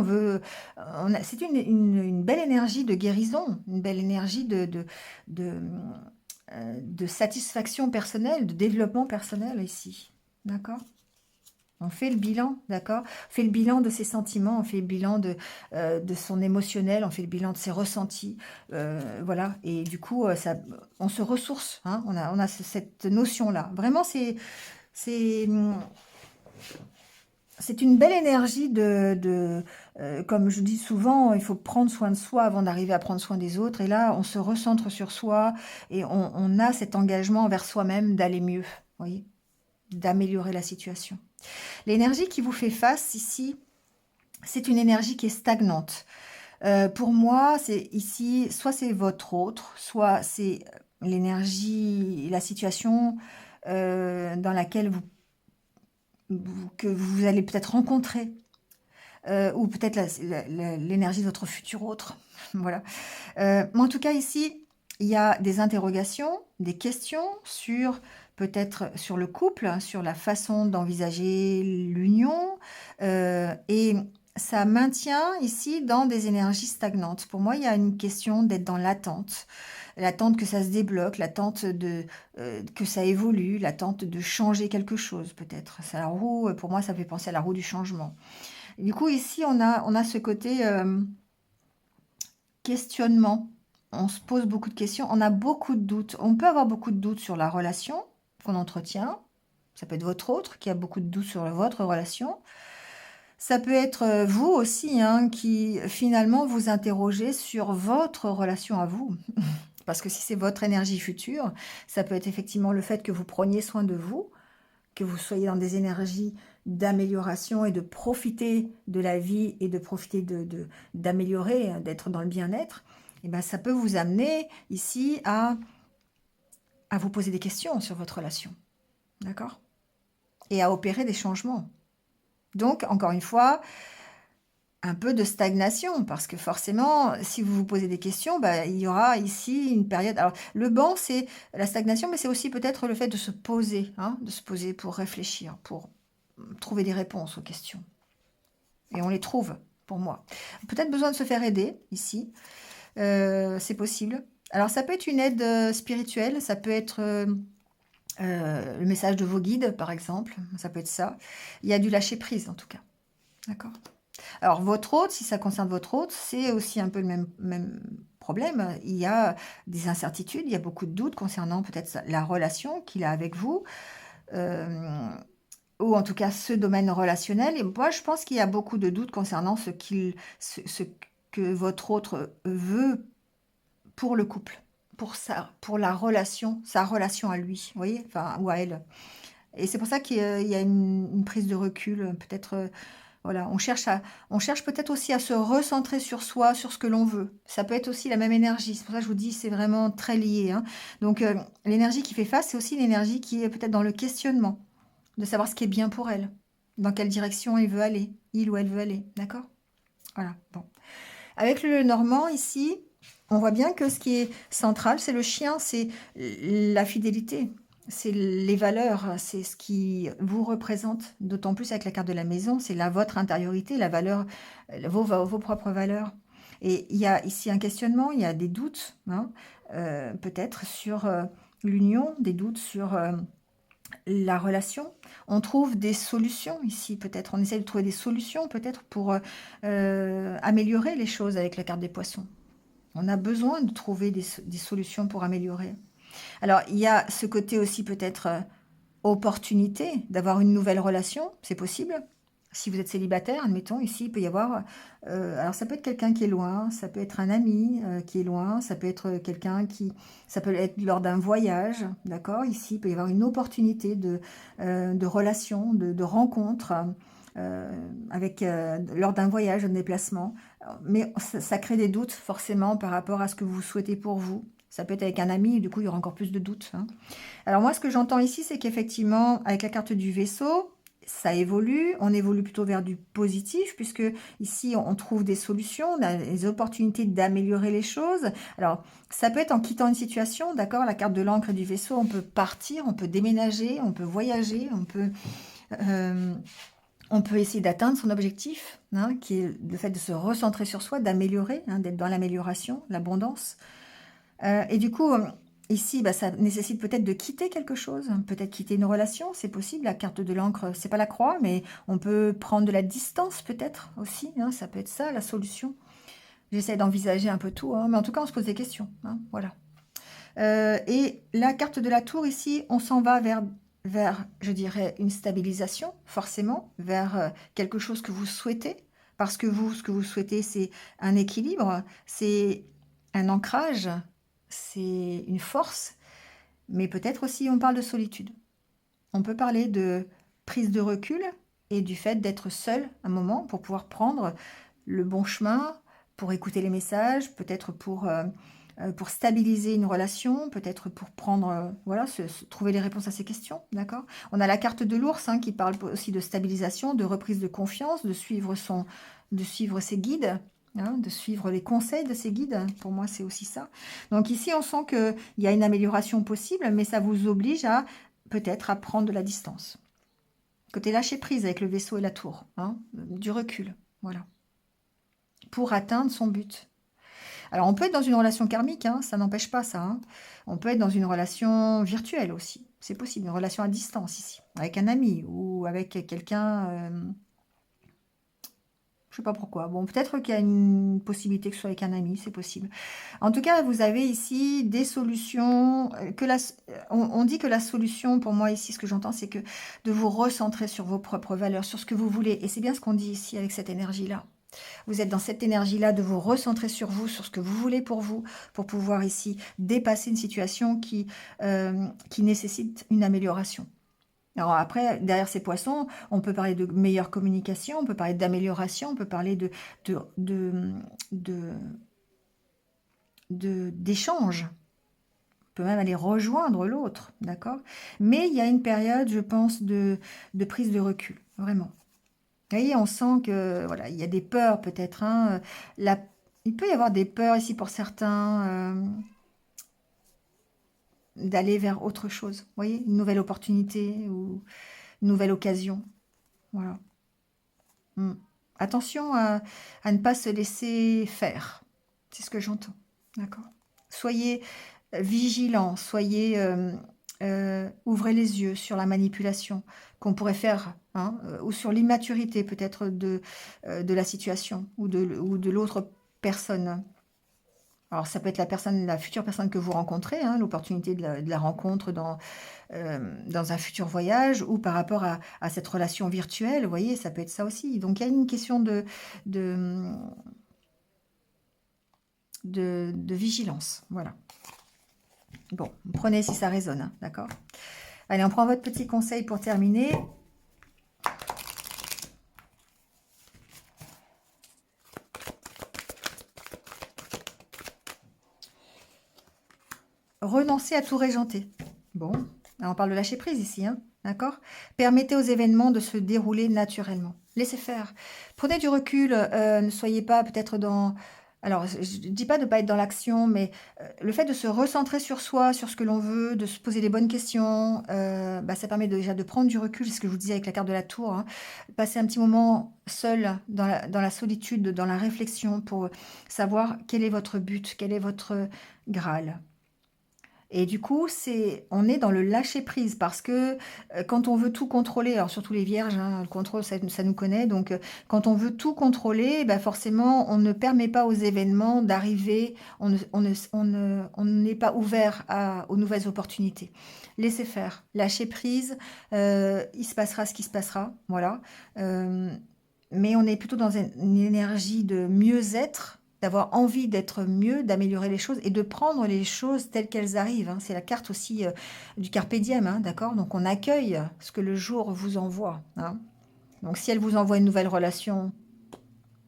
c'est une belle énergie de guérison, une belle énergie de, de satisfaction personnelle, de développement personnel ici. D'accord? On fait le bilan, d'accord? On fait le bilan de ses sentiments, on fait le bilan de son émotionnel, on fait le bilan de ses ressentis. Voilà, et du coup, on se ressource, hein, on a cette notion-là. Vraiment, c'est, hum, c'est une belle énergie comme je dis souvent, il faut prendre soin de soi avant d'arriver à prendre soin des autres. Et là, on se recentre sur soi et on a cet engagement envers soi-même d'aller mieux, vous voyez, d'améliorer la situation. L'énergie qui vous fait face ici, c'est une énergie qui est stagnante. Pour moi, c'est ici, soit c'est votre autre, soit c'est l'énergie, la situation dans laquelle que vous allez peut-être rencontrer, ou peut-être l'énergie de votre futur autre. Voilà. Mais en tout cas, ici, il y a des interrogations, des questions sur peut-être sur le couple, hein, sur la façon d'envisager l'union, et ça maintient ici dans des énergies stagnantes. Pour moi, il y a une question d'être dans l'attente. L'attente que ça se débloque, l'attente que ça évolue, l'attente de changer quelque chose peut-être. C'est la roue, pour moi, ça fait penser à la roue du changement. Et du coup, ici, on a ce côté questionnement. On se pose beaucoup de questions, on a beaucoup de doutes. On peut avoir beaucoup de doutes sur la relation qu'on entretient. Ça peut être votre autre qui a beaucoup de doutes sur votre relation. Ça peut être vous aussi, hein, qui finalement vous interrogez sur votre relation à vous. Parce que si c'est votre énergie future, ça peut être effectivement le fait que vous preniez soin de vous, que vous soyez dans des énergies d'amélioration et de profiter de la vie et de profiter d'améliorer, d'être dans le bien-être, et ben ça peut vous amener ici à vous poser des questions sur votre relation. D'accord? Et à opérer des changements. Donc, encore une fois, un peu de stagnation, parce que forcément, si vous vous posez des questions, bah, il y aura ici une période. Alors, le banc, c'est la stagnation, mais c'est aussi peut-être le fait de se poser, hein, de se poser pour réfléchir, pour trouver des réponses aux questions. Et on les trouve, pour moi. Peut-être besoin de se faire aider, ici. C'est possible. Alors, ça peut être une aide spirituelle, ça peut être le message de vos guides, par exemple. Ça peut être ça. Il y a du lâcher-prise, en tout cas. D'accord? Alors, votre hôte, si ça concerne votre hôte, c'est aussi un peu le même problème. Il y a des incertitudes, il y a beaucoup de doutes concernant peut-être la relation qu'il a avec vous, euh, ou en tout cas ce domaine relationnel. Et moi, je pense qu'il y a beaucoup de doutes concernant ce que votre autre veut pour le couple, pour la relation, sa relation à lui, vous voyez, enfin, ou à elle. Et c'est pour ça qu'il y a une prise de recul, peut-être. Voilà, on cherche peut-être aussi à se recentrer sur soi, sur ce que l'on veut. Ça peut être aussi la même énergie. C'est pour ça que je vous dis, c'est vraiment très lié, hein. Donc, l'énergie qui fait face, c'est aussi l'énergie qui est peut-être dans le questionnement, de savoir ce qui est bien pour elle, dans quelle direction il ou elle veut aller. D'accord? Voilà. Bon. Avec le Normand ici, on voit bien que ce qui est central, c'est le chien, c'est la fidélité. c'est les valeurs, c'est ce qui vous représente, d'autant plus avec la carte de la maison, c'est la votre intériorité, la valeur, vos propres valeurs. Et il y a ici un questionnement, il y a des doutes, hein, peut-être sur l'union, des doutes sur la relation. On trouve des solutions ici, peut-être. On essaie de trouver des solutions, peut-être, pour améliorer les choses avec la carte des poissons. On a besoin de trouver des solutions pour améliorer. Alors, il y a ce côté aussi peut-être opportunité d'avoir une nouvelle relation, c'est possible. Si vous êtes célibataire, admettons, ici, il peut y avoir... alors, ça peut être quelqu'un qui est loin, ça peut être un ami qui est loin, ça peut être quelqu'un qui... Ça peut être lors d'un voyage, d'accord? Ici, il peut y avoir une opportunité de relation, de rencontre lors d'un voyage, d'un déplacement. Mais ça crée des doutes, forcément, par rapport à ce que vous souhaitez pour vous. Ça peut être avec un ami, et du coup, il y aura encore plus de doutes, hein. Alors moi, ce que j'entends ici, c'est qu'effectivement, avec la carte du vaisseau, ça évolue. On évolue plutôt vers du positif, puisque ici, on trouve des solutions, on a des opportunités d'améliorer les choses. Alors, ça peut être en quittant une situation, d'accord? La carte de l'encre du vaisseau, on peut partir, on peut déménager, on peut voyager, euh, on peut essayer d'atteindre son objectif, hein, qui est le fait de se recentrer sur soi, d'améliorer, hein, d'être dans l'amélioration, l'abondance. Et du coup, ici, bah, ça nécessite peut-être de quitter quelque chose, hein, peut-être quitter une relation, c'est possible. La carte de l'encre, c'est pas la croix, mais on peut prendre de la distance peut-être aussi, hein, ça peut être ça la solution. J'essaie d'envisager un peu tout, hein, mais en tout cas, on se pose des questions, hein, voilà. Et la carte de la tour ici, on s'en va vers, je dirais, une stabilisation, forcément, vers quelque chose que vous souhaitez, parce que vous, ce que vous souhaitez, c'est un équilibre, c'est un ancrage, c'est une force, mais peut-être aussi on parle de solitude. On peut parler de prise de recul et du fait d'être seul un moment pour pouvoir prendre le bon chemin, pour écouter les messages, peut-être pour stabiliser une relation, peut-être pour prendre, voilà, trouver les réponses à ces questions, d'accord? On a la carte de l'ours hein, qui parle aussi de stabilisation, de reprise de confiance, de suivre ses guides, hein, de suivre les conseils de ses guides. Pour moi, c'est aussi ça. Donc ici, on sent qu'il y a une amélioration possible, mais ça vous oblige à peut-être à prendre de la distance. Côté lâcher prise avec le vaisseau et la tour, hein, du recul, voilà, pour atteindre son but. Alors, on peut être dans une relation karmique, hein, ça n'empêche pas ça, hein. On peut être dans une relation virtuelle aussi. C'est possible, une relation à distance ici, avec un ami ou avec quelqu'un. Je sais pas pourquoi. Bon, peut-être qu'il y a une possibilité que ce soit avec un ami, c'est possible. En tout cas, vous avez ici des solutions. On dit que la solution, pour moi ici, ce que j'entends, c'est que de vous recentrer sur vos propres valeurs, sur ce que vous voulez. Et c'est bien ce qu'on dit ici avec cette énergie-là. Vous êtes dans cette énergie-là de vous recentrer sur vous, sur ce que vous voulez pour vous, pour pouvoir ici dépasser une situation qui nécessite une amélioration. Alors après, derrière ces poissons, on peut parler de meilleure communication, on peut parler d'amélioration, on peut parler de, d'échange. On peut même aller rejoindre l'autre, d'accord? Mais il y a une période, je pense, de prise de recul, vraiment. Vous voyez, on sent que voilà, il y a des peurs peut-être, hein. Il peut y avoir des peurs ici pour certains d'aller vers autre chose. Vous voyez, une nouvelle opportunité ou une nouvelle occasion. Voilà. Mm. Attention à ne pas se laisser faire. C'est ce que j'entends. D'accord? Soyez vigilants, ouvrez les yeux sur la manipulation qu'on pourrait faire, hein, ou sur l'immaturité peut-être de la situation ou de l'autre personne. Alors ça peut être la future personne que vous rencontrez, hein, l'opportunité de la rencontre dans un futur voyage ou par rapport à cette relation virtuelle, vous voyez, ça peut être ça aussi. Donc il y a une question de, de vigilance, voilà. Bon, prenez si ça résonne, hein, d'accord? Allez, on prend votre petit conseil pour terminer. Renoncer à tout régenter. Bon, on parle de lâcher prise ici, hein, d'accord? Permettez aux événements de se dérouler naturellement. Laissez faire. Prenez du recul, ne soyez pas peut-être dans Alors, je ne dis pas de ne pas être dans l'action, mais le fait de se recentrer sur soi, sur ce que l'on veut, de se poser les bonnes questions, bah, ça permet déjà de prendre du recul, c'est ce que je vous disais avec la carte de la tour, hein. Passer un petit moment seul dans la solitude, dans la réflexion pour savoir quel est votre but, quel est votre Graal. Et du coup, on est dans le lâcher prise parce que quand on veut tout contrôler, alors surtout les vierges, hein, le contrôle, ça nous connaît, donc quand on veut tout contrôler, bah forcément, on ne permet pas aux événements d'arriver, on n'est pas ouvert aux nouvelles opportunités. Laissez faire, lâcher prise, il se passera ce qui se passera, voilà. Euh, mais on est plutôt dans une énergie de mieux-être, d'avoir envie d'être mieux, d'améliorer les choses et de prendre les choses telles qu'elles arrivent, hein. C'est la carte aussi du carpe diem, hein, d'accord? Donc on accueille ce que le jour vous envoie, hein. Donc si elle vous envoie une nouvelle relation,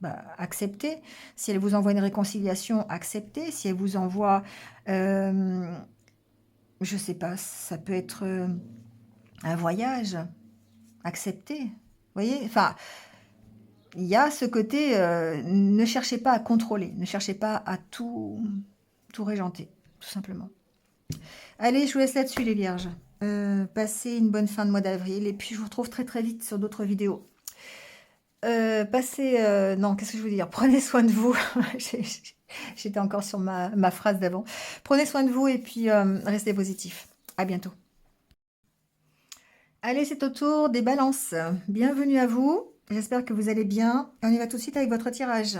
bah, acceptez. Si elle vous envoie une réconciliation, acceptez. Si elle vous envoie, euh, je sais pas, ça peut être un voyage, acceptez. Vous voyez? Enfin, il y a ce côté, ne cherchez pas à contrôler, ne cherchez pas à tout régenter, tout simplement. Allez, je vous laisse là-dessus les vierges. Passez une bonne fin de mois d'avril et puis je vous retrouve très très vite sur d'autres vidéos. Non, qu'est-ce que je veux dire? Prenez soin de vous. J'étais encore sur ma phrase d'avant. Prenez soin de vous et puis restez positifs. À bientôt. Allez, c'est au tour des balances. Bienvenue à vous. J'espère que vous allez bien. On y va tout de suite avec votre tirage.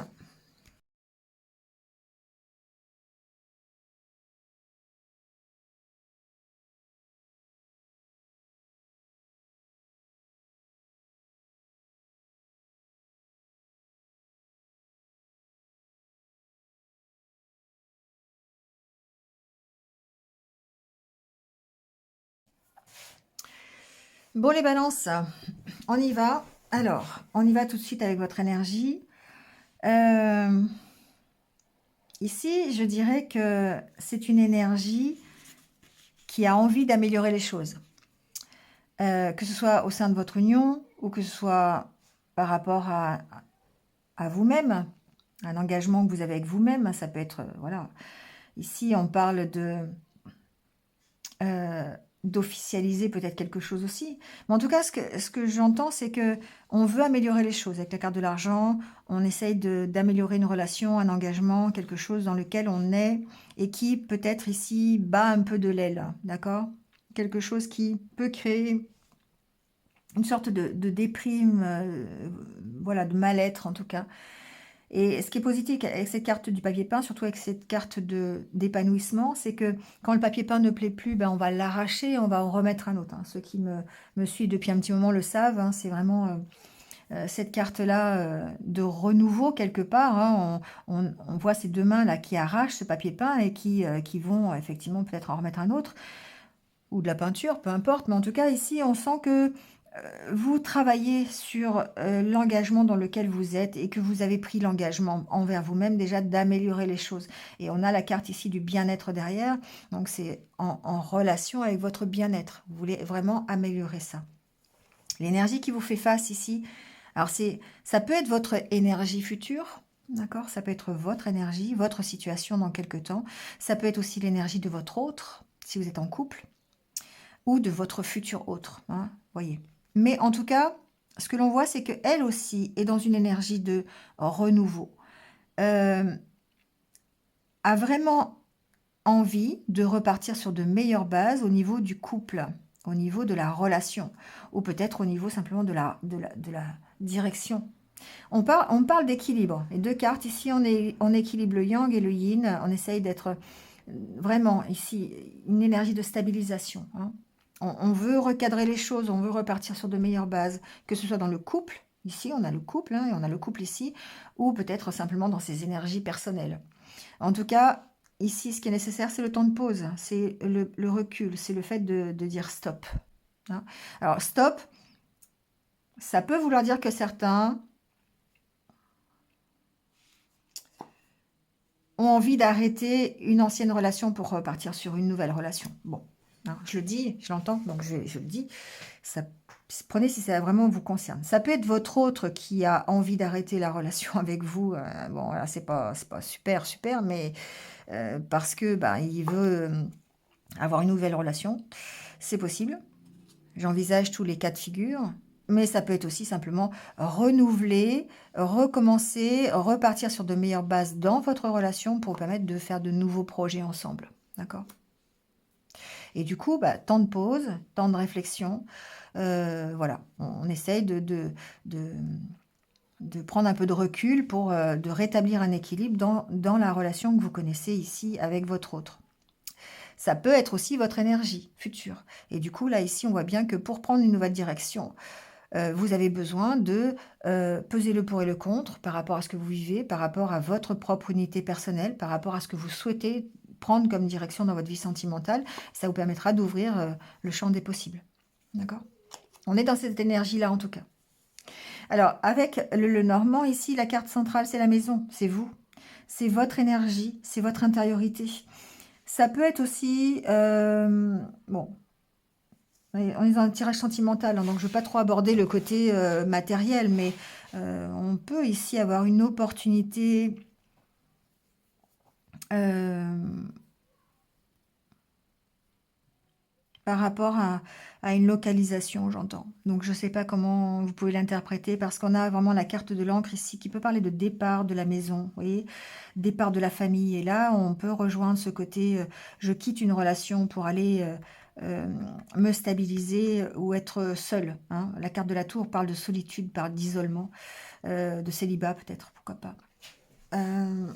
Bon, les balances, on y va. Alors, on y va tout de suite avec votre énergie. Euh, Ici, je dirais que c'est une énergie qui a envie d'améliorer les choses. Que ce soit au sein de votre union ou que ce soit par rapport à vous-même, un engagement que vous avez avec vous-même. Ça peut être, voilà. Ici, on parle euh, d'officialiser peut-être quelque chose aussi. Mais en tout cas, ce que j'entends, c'est que on veut améliorer les choses. Avec la carte de l'argent, on essaye d'améliorer une relation, un engagement, quelque chose dans lequel on est et qui peut-être ici bat un peu de l'aile, d'accord? Quelque chose qui peut créer une sorte de déprime, voilà, de mal-être en tout cas. Et ce qui est positif avec cette carte du papier peint, surtout avec cette carte d'épanouissement, c'est que quand le papier peint ne plaît plus, ben on va l'arracher, on va en remettre un autre, hein. Ceux qui me suivent depuis un petit moment le savent, hein, c'est vraiment cette carte-là de renouveau quelque part, hein. On voit ces deux mains là qui arrachent ce papier peint et qui vont effectivement peut-être en remettre un autre, ou de la peinture, peu importe. Mais en tout cas, ici, on sent que vous travaillez sur l'engagement dans lequel vous êtes et que vous avez pris l'engagement envers vous-même déjà d'améliorer les choses. Et on a la carte ici du bien-être derrière, donc c'est en relation avec votre bien-être. Vous voulez vraiment améliorer ça. L'énergie qui vous fait face ici, alors ça peut être votre énergie future, d'accord? Ça peut être votre énergie, votre situation dans quelque temps. Ça peut être aussi l'énergie de votre autre, si vous êtes en couple, ou de votre futur autre, hein, voyez. Mais en tout cas, ce que l'on voit, c'est qu'elle aussi est dans une énergie de renouveau, euh, a vraiment envie de repartir sur de meilleures bases au niveau du couple, au niveau de la relation, ou peut-être au niveau simplement de la direction. On parle d'équilibre. Les deux cartes, ici, on équilibre le yang et le yin. On essaye d'être vraiment, ici, une énergie de stabilisation, hein. On veut recadrer les choses, on veut repartir sur de meilleures bases, que ce soit dans le couple, ici on a le couple, hein, et on a le couple ici, ou peut-être simplement dans ses énergies personnelles. En tout cas, ici, ce qui est nécessaire, c'est le temps de pause, c'est le recul, c'est le fait de dire stop, hein. Alors, stop, ça peut vouloir dire que certains ont envie d'arrêter une ancienne relation pour repartir sur une nouvelle relation. Bon, hein. Je le dis, je l'entends, donc je le dis. Ça, prenez si ça vraiment vous concerne. Ça peut être votre autre qui a envie d'arrêter la relation avec vous. Bon, voilà, c'est pas super, super, mais parce que bah, il veut avoir une nouvelle relation. C'est possible. J'envisage tous les cas de figure. Mais ça peut être aussi simplement renouveler, recommencer, repartir sur de meilleures bases dans votre relation pour vous permettre de faire de nouveaux projets ensemble. D'accord? Et du coup, bah, temps de pause, temps de réflexion. Voilà, on essaye de, de prendre un peu de recul pour de rétablir un équilibre dans la relation que vous connaissez ici avec votre autre. Ça peut être aussi votre énergie future. Et du coup, là, ici, on voit bien que pour prendre une nouvelle direction, vous avez besoin de peser le pour et le contre par rapport à ce que vous vivez, par rapport à votre propre unité personnelle, par rapport à ce que vous souhaitez prendre comme direction dans votre vie sentimentale. Ça vous permettra d'ouvrir le champ des possibles. D'accord? On est dans cette énergie-là en tout cas. Alors, avec le Normand, ici, la carte centrale, c'est la maison, c'est vous. C'est votre énergie, c'est votre intériorité. Ça peut être aussi... bon, on est dans un tirage sentimental, hein, donc je ne veux pas trop aborder le côté matériel, mais on peut ici avoir une opportunité euh, par rapport à une localisation, j'entends. Donc je ne sais pas comment vous pouvez l'interpréter, parce qu'on a vraiment la carte de l'encre ici qui peut parler de départ de la maison, vous voyez, départ de la famille. Et là, on peut rejoindre ce côté, je quitte une relation pour aller me stabiliser ou être seule, hein. La carte de la tour parle de solitude, parle d'isolement, de célibat peut-être, pourquoi pas. Euh,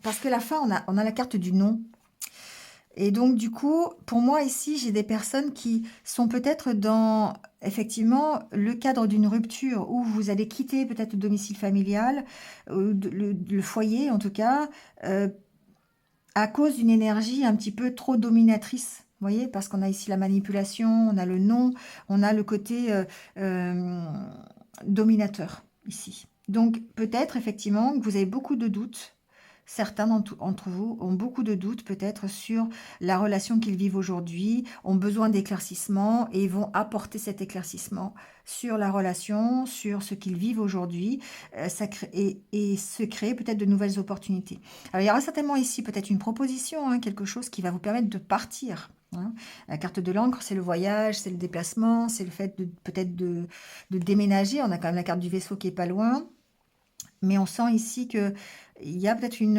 Parce que la fin, on a la carte du non. Et donc, du coup, pour moi, ici, j'ai des personnes qui sont peut-être dans, effectivement, le cadre d'une rupture où vous allez quitter peut-être le domicile familial, ou le foyer en tout cas, euh, à cause d'une énergie un petit peu trop dominatrice. Vous voyez, parce qu'on a ici la manipulation, on a le non, on a le côté euh, dominateur ici. Donc, peut-être effectivement que vous avez beaucoup de doutes. Certains d'entre vous ont beaucoup de doutes peut-être sur la relation qu'ils vivent aujourd'hui, ont besoin d'éclaircissement et vont apporter cet éclaircissement sur la relation, sur ce qu'ils vivent aujourd'hui, et se créer peut-être de nouvelles opportunités. Alors il y aura certainement ici peut-être une proposition, hein, quelque chose qui va vous permettre de partir, hein. La carte de l'encre, c'est le voyage, c'est le déplacement, c'est le fait de peut-être de déménager. On a quand même la carte du vaisseau qui est pas loin. Mais on sent ici que il y a peut-être il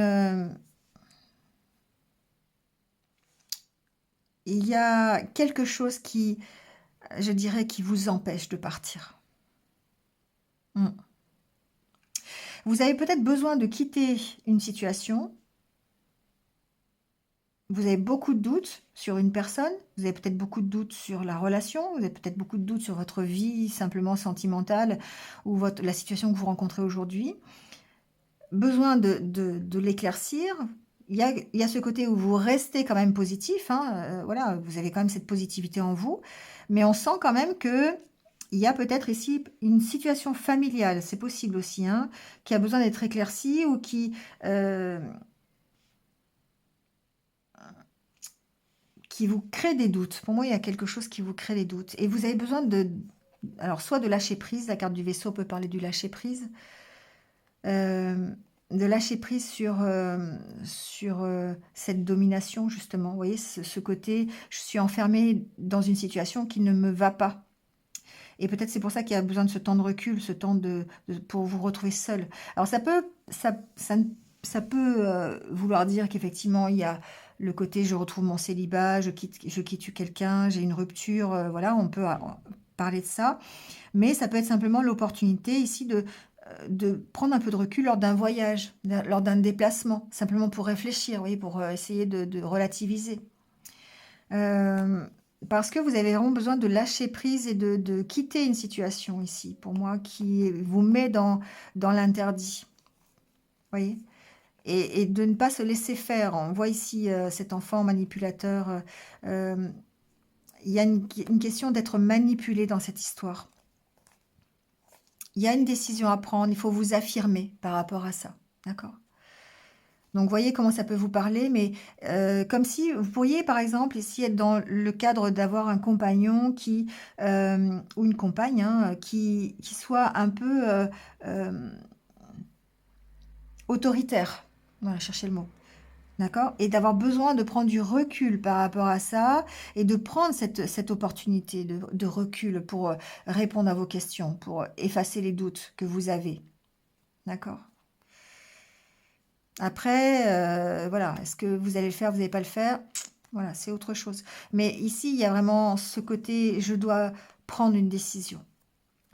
y a quelque chose qui, je dirais, qui vous empêche de partir. Mm. Vous avez peut-être besoin de quitter une situation. Vous avez beaucoup de doutes sur une personne. Vous avez peut-être beaucoup de doutes sur la relation. Vous avez peut-être beaucoup de doutes sur votre vie simplement sentimentale ou la situation que vous rencontrez aujourd'hui. Besoin de l'éclaircir. Il y a ce côté où vous restez quand même positif, hein, voilà, vous avez quand même cette positivité en vous, mais on sent quand même que il y a peut-être ici une situation familiale, c'est possible aussi, hein, qui a besoin d'être éclaircie ou qui vous crée des doutes. Pour moi, il y a quelque chose qui vous crée des doutes. Et vous avez besoin alors soit de lâcher prise, la carte du vaisseau peut parler du lâcher prise, euh, de lâcher prise sur cette domination, justement. Vous voyez, ce côté, je suis enfermée dans une situation qui ne me va pas. Et peut-être c'est pour ça qu'il y a besoin de ce temps de recul, ce temps pour vous retrouver seul. Alors ça peut vouloir dire qu'effectivement, il y a le côté je retrouve mon célibat, je quitte quelqu'un, j'ai une rupture, voilà, on peut parler de ça. Mais ça peut être simplement l'opportunité ici de prendre un peu de recul lors d'un voyage, lors d'un déplacement, simplement pour réfléchir, oui, pour essayer de relativiser. Euh, Parce que vous avez vraiment besoin de lâcher prise et de quitter une situation ici, pour moi, qui vous met dans l'interdit. Vous voyez? Et de ne pas se laisser faire. On voit ici cet enfant manipulateur. Euh, il y a une question d'être manipulé dans cette histoire. Il y a une décision à prendre, il faut vous affirmer par rapport à ça. D'accord? Donc, voyez comment ça peut vous parler, mais comme si vous pourriez, par exemple, ici être dans le cadre d'avoir un compagnon qui, ou une compagne, hein, qui soit un peu euh, autoritaire. Voilà, cherchez le mot. D'accord? Et d'avoir besoin de prendre du recul par rapport à ça et de prendre cette opportunité de recul pour répondre à vos questions, pour effacer les doutes que vous avez. D'accord? Après, voilà, est-ce que vous allez le faire, vous n'allez pas le faire? Voilà, c'est autre chose. Mais ici, il y a vraiment ce côté, je dois prendre une décision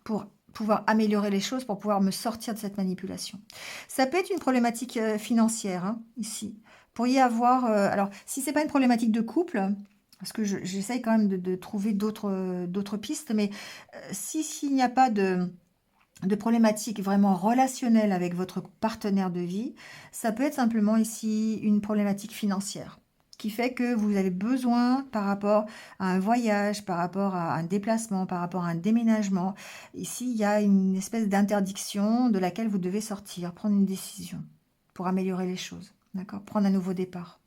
pour pouvoir améliorer les choses, pour pouvoir me sortir de cette manipulation. Ça peut être une problématique financière, hein, ici. Vous pourriez avoir, alors, si c'est pas une problématique de couple, parce que j'essaye quand même de trouver d'autres pistes, mais si s'il n'y a pas de problématiques vraiment relationnelles avec votre partenaire de vie, ça peut être simplement ici une problématique financière qui fait que vous avez besoin par rapport à un voyage, par rapport à un déplacement, par rapport à un déménagement. Ici, il y a une espèce d'interdiction de laquelle vous devez sortir, prendre une décision pour améliorer les choses, d'accord? Prendre un nouveau départ.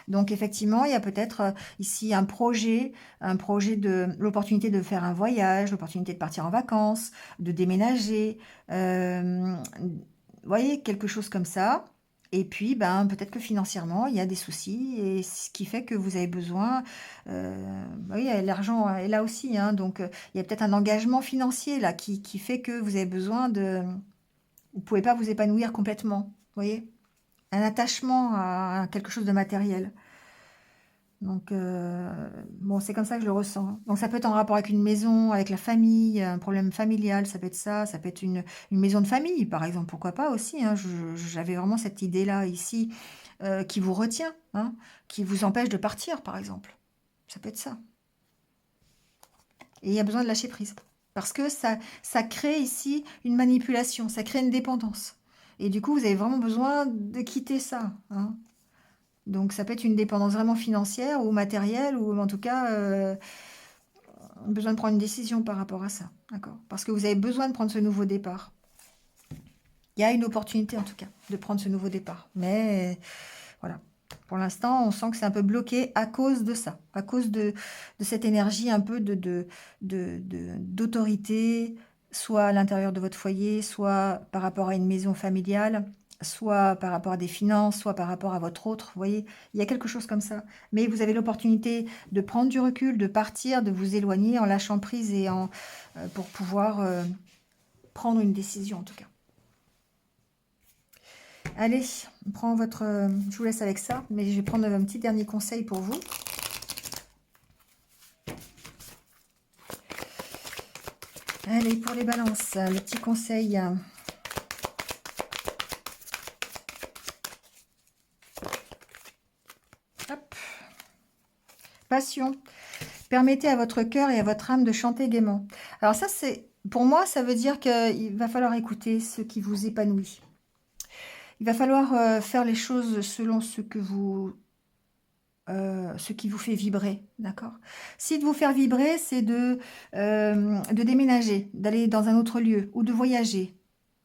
Donc effectivement, il y a peut-être ici un projet de l'opportunité de faire un voyage, l'opportunité de partir en vacances, de déménager, vous voyez, quelque chose comme ça. Et puis, ben, peut-être que financièrement, il y a des soucis, et ce qui fait que vous avez besoin, oui, l'argent est là aussi, hein, donc il y a peut-être un engagement financier là qui fait que vous avez besoin vous pouvez pas vous épanouir complètement, vous voyez, un attachement à quelque chose de matériel. Donc, bon, c'est comme ça que je le ressens, hein. Donc, ça peut être en rapport avec une maison, avec la famille, un problème familial, ça peut être une maison de famille, par exemple, pourquoi pas aussi, hein. J'avais vraiment cette idée-là ici, qui vous retient, hein, qui vous empêche de partir, par exemple. Ça peut être ça. Et il y a besoin de lâcher prise. Parce que ça crée ici une manipulation, ça crée une dépendance. Et du coup, vous avez vraiment besoin de quitter ça, hein. Donc ça peut être une dépendance vraiment financière ou matérielle, ou en tout cas, besoin de prendre une décision par rapport à ça. D'accord? Parce que vous avez besoin de prendre ce nouveau départ. Il y a une opportunité en tout cas de prendre ce nouveau départ. Mais voilà. Pour l'instant, on sent que c'est un peu bloqué à cause de ça, à cause de cette énergie un peu d'autorité, soit à l'intérieur de votre foyer, soit par rapport à une maison familiale, soit par rapport à des finances, soit par rapport à votre autre. Vous voyez, il y a quelque chose comme ça. Mais vous avez l'opportunité de prendre du recul, de partir, de vous éloigner en lâchant prise et pour pouvoir prendre une décision en tout cas. Allez, on prend votre... je vous laisse avec ça, mais je vais prendre un petit dernier conseil pour vous. Allez, pour les balances, le petit conseil. Hop. Passion. Permettez à votre cœur et à votre âme de chanter gaiement. Alors ça, pour moi, ça veut dire qu'il va falloir écouter ce qui vous épanouit. Il va falloir faire les choses selon ce qui vous fait vibrer, d'accord? Si de vous faire vibrer, c'est de déménager, d'aller dans un autre lieu ou de voyager.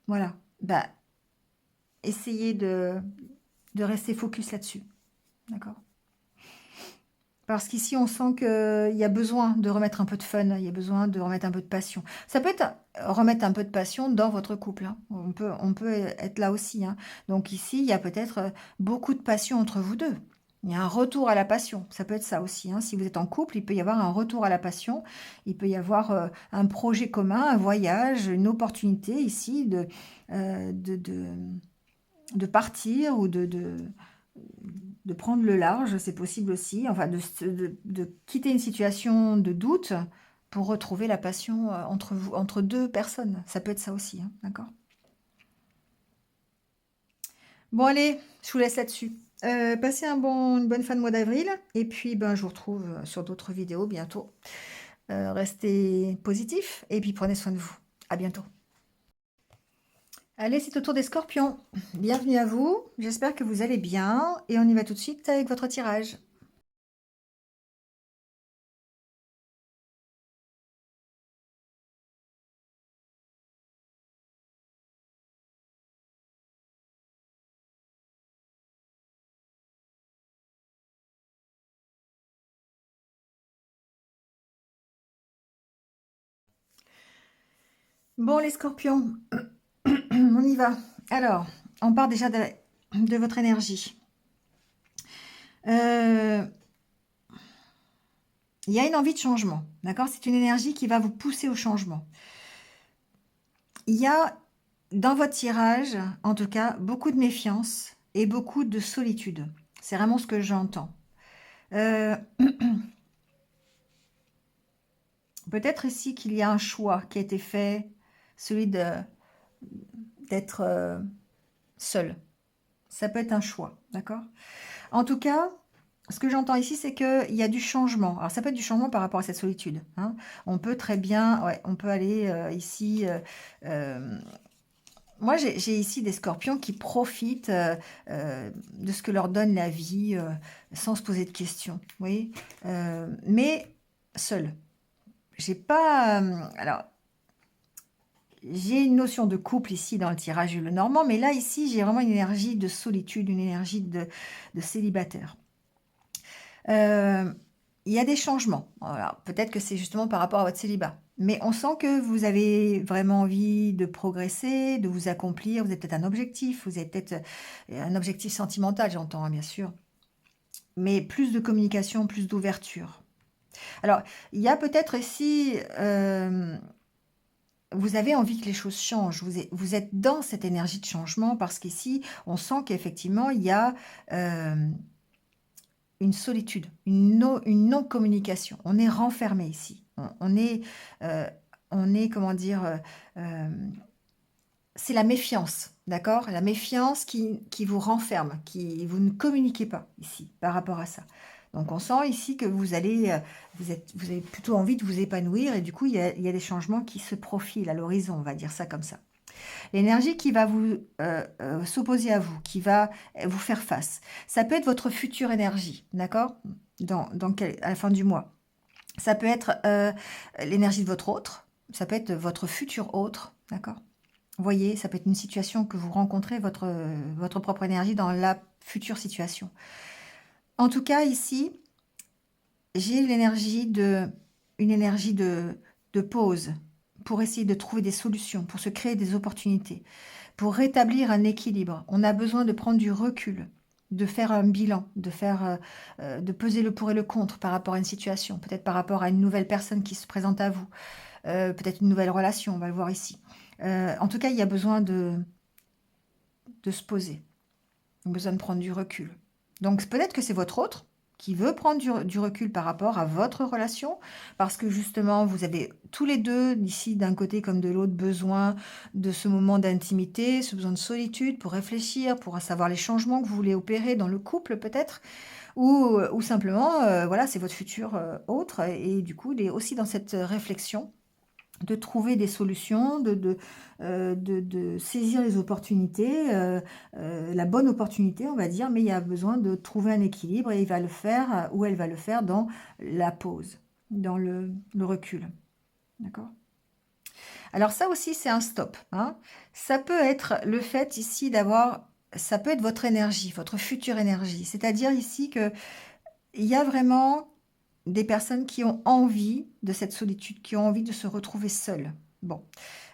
Voilà. Bah, essayez de rester focus là-dessus, d'accord? Parce qu'ici, on sent qu'il y a besoin de remettre un peu de fun, il y a besoin de remettre un peu de passion. Ça peut être remettre un peu de passion dans votre couple, hein. On peut être là aussi, hein. Donc ici, il y a peut-être beaucoup de passion entre vous deux. Il y a un retour à la passion. Ça peut être ça aussi, hein. Si vous êtes en couple, il peut y avoir un retour à la passion. Il peut y avoir un projet commun, un voyage, une opportunité ici euh, de, de, de partir ou de prendre le large, c'est possible aussi, enfin de quitter une situation de doute pour retrouver la passion entre vous, entre deux personnes. Ça peut être ça aussi, hein, d'accord? Bon allez, je vous laisse là-dessus. Passez une bonne fin de mois d'avril et puis ben, je vous retrouve sur d'autres vidéos bientôt. Restez positifs et puis prenez soin de vous. À bientôt. Allez, c'est au tour des scorpions. Bienvenue à vous, j'espère que vous allez bien et on y va tout de suite avec votre tirage. Bon, les scorpions, on y va. Alors, on part déjà de votre énergie. Euh, Il y a une envie de changement, d'accord? C'est une énergie qui va vous pousser au changement. Il y a dans votre tirage, en tout cas, beaucoup de méfiance et beaucoup de solitude. C'est vraiment ce que j'entends. Euh, Peut-être ici qu'il y a un choix qui a été fait, celui d'être seul. Ça peut être un choix, d'accord? En tout cas, ce que j'entends ici, c'est qu'il y a du changement. Alors, ça peut être du changement par rapport à cette solitude, hein. On peut très bien, ouais, on peut aller ici. Euh, Moi, j'ai ici des scorpions qui profitent de ce que leur donne la vie sans se poser de questions. Vous voyez. Mais seuls. J'ai pas. Alors, j'ai une notion de couple ici dans le tirage le normand, mais là, ici, j'ai vraiment une énergie de solitude, une énergie de célibataire. Euh, il y a des changements. Voilà. Peut-être que c'est justement par rapport à votre célibat. Mais on sent que vous avez vraiment envie de progresser, de vous accomplir. Vous avez peut-être un objectif. Vous avez peut-être un objectif sentimental, j'entends, hein, bien sûr. Mais plus de communication, plus d'ouverture. Alors, il y a peut-être ici, vous avez envie que les choses changent. Vous êtes dans cette énergie de changement parce qu'ici, on sent qu'effectivement, il y a euh, une solitude, une non-communication. On est renfermé ici. Euh, on est, comment dire, euh, c'est la méfiance, d'accord? La méfiance qui vous renferme, qui vous ne communiquez pas ici par rapport à ça. Donc on sent ici que vous avez plutôt envie de vous épanouir et du coup il y a des changements qui se profilent à l'horizon, on va dire ça comme ça. L'énergie qui va s'opposer à vous, qui va vous faire face. Ça peut être votre future énergie, d'accord? À la fin du mois. Ça peut être l'énergie de votre autre. Ça peut être votre futur autre, d'accord? Vous voyez, ça peut être une situation que vous rencontrez, votre propre énergie dans la future situation. En tout cas, ici, j'ai une énergie de pause pour essayer de trouver des solutions, pour se créer des opportunités. Pour rétablir un équilibre, on a besoin de prendre du recul, de faire un bilan, de peser le pour et le contre par rapport à une situation, peut-être par rapport à une nouvelle personne qui se présente à vous, peut-être une nouvelle relation, on va le voir ici. En tout cas, il y a besoin de se poser, besoin de prendre du recul. Donc peut-être que c'est votre autre qui veut prendre du recul par rapport à votre relation, parce que justement, vous avez tous les deux, d'ici d'un côté comme de l'autre, besoin de ce moment d'intimité, ce besoin de solitude pour réfléchir, pour savoir les changements que vous voulez opérer dans le couple peut-être, ou simplement, voilà, c'est votre futur autre, et du coup, il est aussi dans cette réflexion de trouver des solutions, de saisir les opportunités, la bonne opportunité, on va dire, mais il y a besoin de trouver un équilibre et il va le faire, ou elle va le faire dans la pause, dans le recul. D'accord? Alors ça aussi, c'est un stop, hein. Ça peut être le fait ici d'avoir, ça peut être votre énergie, votre future énergie. C'est-à-dire ici que il y a vraiment des personnes qui ont envie de cette solitude, qui ont envie de se retrouver seules. Bon,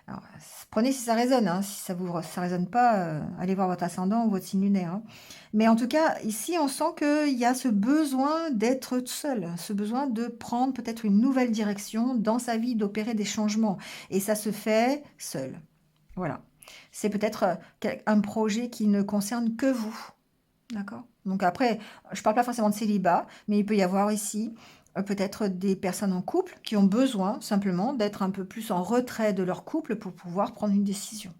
alors, prenez si ça résonne, hein. Si ça résonne pas, allez voir votre ascendant ou votre signe lunaire, hein. Mais en tout cas, ici, on sent qu'il y a ce besoin d'être seul, ce besoin de prendre peut-être une nouvelle direction dans sa vie, d'opérer des changements. Et ça se fait seul. Voilà. C'est peut-être un projet qui ne concerne que vous. D'accord. Donc après, je parle pas forcément de célibat, mais il peut y avoir ici peut-être des personnes en couple qui ont besoin simplement d'être un peu plus en retrait de leur couple pour pouvoir prendre une décision.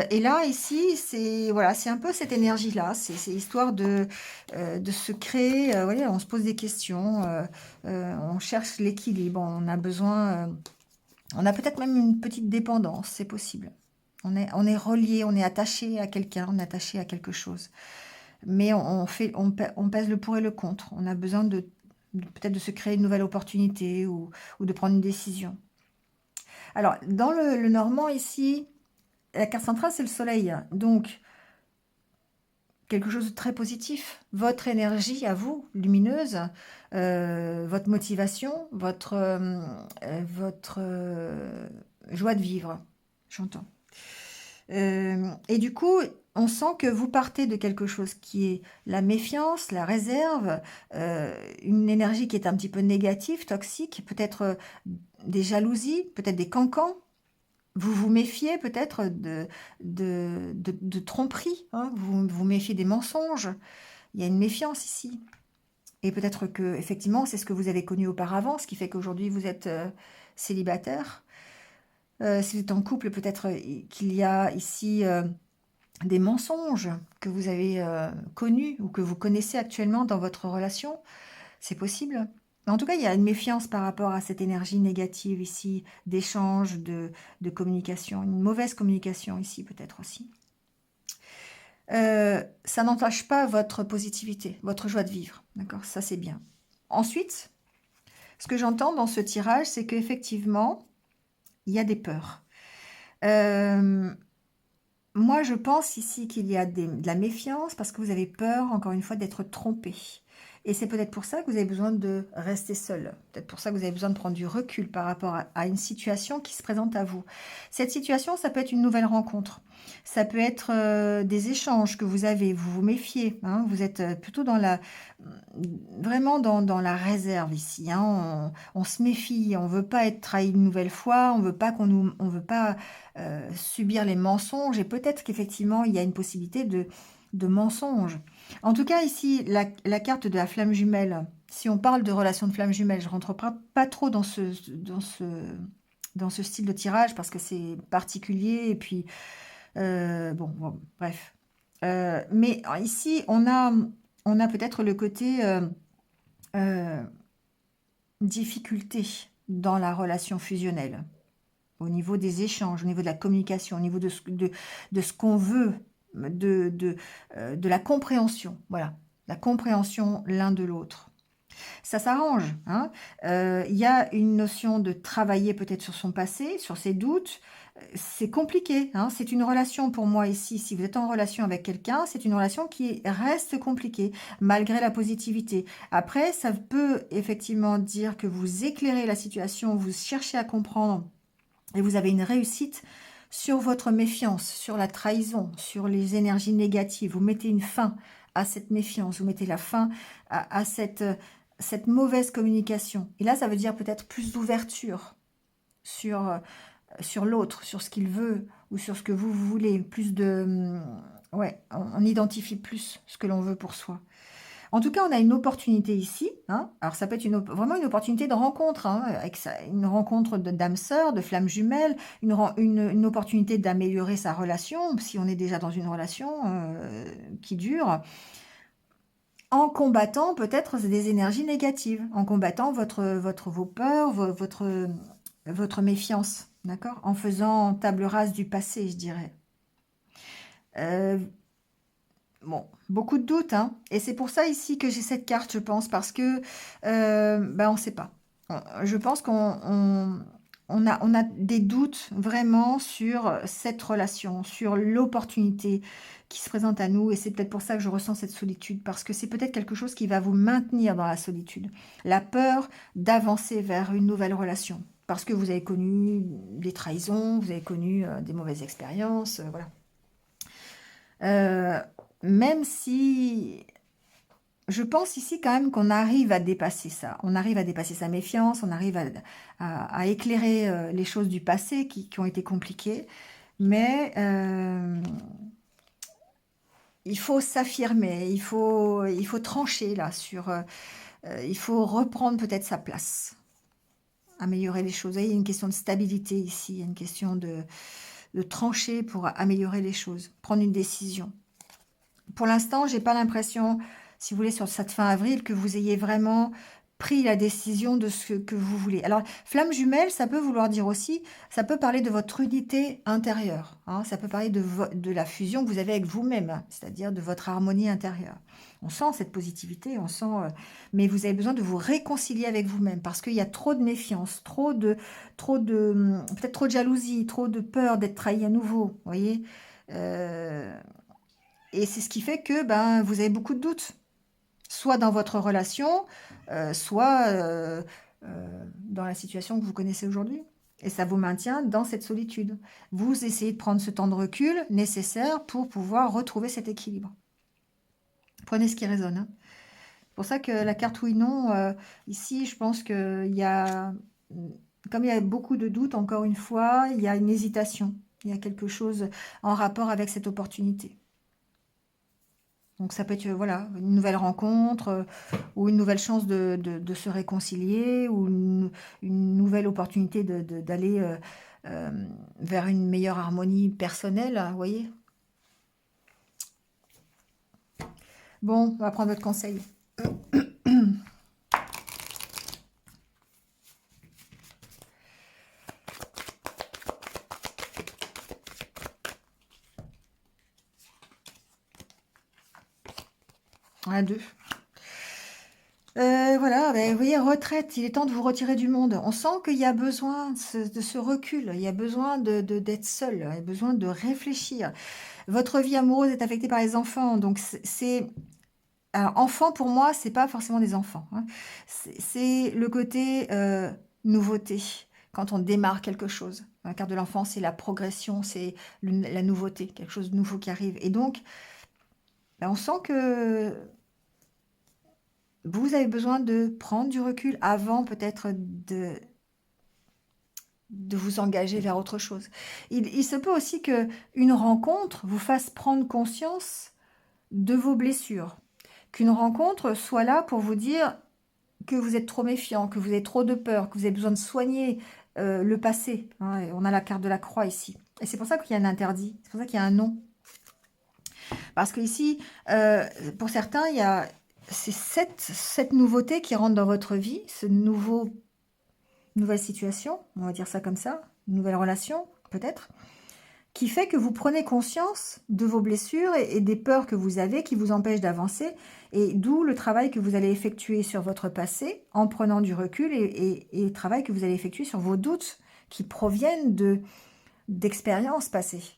Et là, ici, c'est voilà, c'est un peu cette énergie-là. C'est histoire de se créer. Voyez, on se pose des questions, on cherche l'équilibre. On a besoin, on a peut-être même une petite dépendance, c'est possible. On est relié, on est attaché à quelqu'un, on est attaché à quelque chose. Mais on pèse le pour et le contre. On a besoin peut-être de se créer une nouvelle opportunité ou de prendre une décision. Alors, dans le normand ici, la carte centrale, c'est le soleil. Donc, quelque chose de très positif. Votre énergie à vous, lumineuse, votre motivation, votre joie de vivre, j'entends. Et du coup, on sent que vous partez de quelque chose qui est la méfiance, la réserve, une énergie qui est un petit peu négative, toxique, peut-être des jalousies, peut-être des cancans. Vous vous méfiez peut-être de tromperies, hein, vous vous méfiez des mensonges. Il y a une méfiance ici. Et peut-être que effectivement, c'est ce que vous avez connu auparavant, ce qui fait qu'aujourd'hui vous êtes célibataire. Si vous êtes en couple, peut-être qu'il y a ici des mensonges que vous avez connus ou que vous connaissez actuellement dans votre relation. C'est possible. En tout cas, il y a une méfiance par rapport à cette énergie négative ici, d'échange, de communication, une mauvaise communication ici peut-être aussi. Ça n'entache pas votre positivité, votre joie de vivre. D'accord? Ça, c'est bien. Ensuite, ce que j'entends dans ce tirage, c'est qu'effectivement, il y a des peurs. Euh, Moi, je pense ici qu'il y a de la méfiance parce que vous avez peur, encore une fois, d'être trompé. Et c'est peut-être pour ça que vous avez besoin de rester seul. Peut-être pour ça que vous avez besoin de prendre du recul par rapport à une situation qui se présente à vous. Cette situation, ça peut être une nouvelle rencontre. Ça peut être des échanges que vous avez. Vous vous méfiez, hein. Vous êtes plutôt vraiment dans la réserve ici, hein. On se méfie. On veut pas être trahi une nouvelle fois. On veut pas subir les mensonges et peut-être qu'effectivement il y a une possibilité de mensonge. En tout cas ici, la carte de la flamme jumelle, si on parle de relation de flamme jumelle, je rentre pas trop dans ce style de tirage parce que c'est particulier et puis bon, bref. Mais ici, on a peut-être le côté euh, difficulté dans la relation fusionnelle au niveau des échanges, au niveau de la communication, au niveau de ce qu'on veut, de la compréhension, voilà, la compréhension l'un de l'autre. Ça s'arrange, hein. Il y a une notion de travailler peut-être sur son passé, sur ses doutes. C'est compliqué, hein. C'est une relation pour moi ici. Si vous êtes en relation avec quelqu'un, c'est une relation qui reste compliquée malgré la positivité. Après, ça peut effectivement dire que vous éclairez la situation, vous cherchez à comprendre et vous avez une réussite sur votre méfiance, sur la trahison, sur les énergies négatives. Vous mettez une fin à cette méfiance, vous mettez la fin à cette mauvaise communication. Et là, ça veut dire peut-être plus d'ouverture sur l'autre, sur ce qu'il veut ou sur ce que vous voulez. Plus de... Ouais, on identifie plus ce que l'on veut pour soi. En tout cas, on a une opportunité ici, hein. Alors, ça peut être vraiment une opportunité de rencontre, hein, avec une rencontre d'âme sœur, de flamme jumelle, une opportunité d'améliorer sa relation, si on est déjà dans une relation qui dure, en combattant peut-être des énergies négatives, en combattant vos peurs, votre méfiance, d'accord? En faisant table rase du passé, je dirais. Euh, Bon, beaucoup de doutes, hein. Et c'est pour ça ici que j'ai cette carte, je pense, parce que ben, on ne sait pas. Je pense on a des doutes vraiment sur cette relation, sur l'opportunité qui se présente à nous. Et c'est peut-être pour ça que je ressens cette solitude, parce que c'est peut-être quelque chose qui va vous maintenir dans la solitude. La peur d'avancer vers une nouvelle relation. Parce que vous avez connu des trahisons, vous avez connu des mauvaises expériences, voilà. Euh, Même si je pense ici quand même qu'on arrive à dépasser ça, on arrive à dépasser sa méfiance, on arrive à éclairer les choses du passé qui ont été compliquées, mais il faut s'affirmer, il faut trancher là il faut reprendre peut-être sa place, améliorer les choses. Il y a une question de stabilité ici, il y a une question de trancher pour améliorer les choses, prendre une décision. Pour l'instant, j'ai pas l'impression, si vous voulez, sur cette fin avril, que vous ayez vraiment pris la décision de ce que vous voulez. Alors, flamme jumelle, ça peut vouloir dire aussi, ça peut parler de votre unité intérieure, hein. Ça peut parler de la fusion que vous avez avec vous-même, hein, c'est-à-dire de votre harmonie intérieure. On sent cette positivité, on sent, mais vous avez besoin de vous réconcilier avec vous-même parce qu'il y a trop de méfiance, peut-être trop de jalousie, trop de peur d'être trahi à nouveau, vous voyez. Euh, et c'est ce qui fait que ben, vous avez beaucoup de doutes, soit dans votre relation, soit dans la situation que vous connaissez aujourd'hui. Et ça vous maintient dans cette solitude. Vous essayez de prendre ce temps de recul nécessaire pour pouvoir retrouver cet équilibre. Prenez ce qui résonne, hein. C'est pour ça que la carte oui, non, ici, je pense qu'il y a, comme il y a beaucoup de doutes, encore une fois, il y a une hésitation. Il y a quelque chose en rapport avec cette opportunité. Donc ça peut être, voilà, une nouvelle rencontre ou une nouvelle chance de se réconcilier ou une nouvelle opportunité d'aller vers une meilleure harmonie personnelle, vous voyez. Bon, on va prendre votre conseil. Un, deux. Voilà, ben, vous voyez, retraite, il est temps de vous retirer du monde. On sent qu'il y a besoin de ce recul, il y a besoin d'être seul, il y a besoin de réfléchir. Votre vie amoureuse est affectée par les enfants, donc c'est... Alors, enfants, pour moi, c'est pas forcément des enfants, hein. C'est le côté nouveauté, quand on démarre quelque chose. La carte de l'enfant, c'est la progression, c'est la nouveauté, quelque chose de nouveau qui arrive. Et donc, ben, on sent que vous avez besoin de prendre du recul avant peut-être de vous engager vers autre chose. Il se peut aussi que une rencontre vous fasse prendre conscience de vos blessures. Qu'une rencontre soit là pour vous dire que vous êtes trop méfiant, que vous avez trop de peur, que vous avez besoin de soigner le passé, hein. Et on a la carte de la croix ici. Et c'est pour ça qu'il y a un interdit, c'est pour ça qu'il y a un non. Parce que ici, pour certains, il y a c'est cette nouveauté qui rentre dans votre vie, ce nouvelle situation, on va dire ça comme ça, une nouvelle relation, peut-être, qui fait que vous prenez conscience de vos blessures et des peurs que vous avez qui vous empêchent d'avancer, et d'où le travail que vous allez effectuer sur votre passé en prenant du recul et le travail que vous allez effectuer sur vos doutes qui proviennent d'expériences passées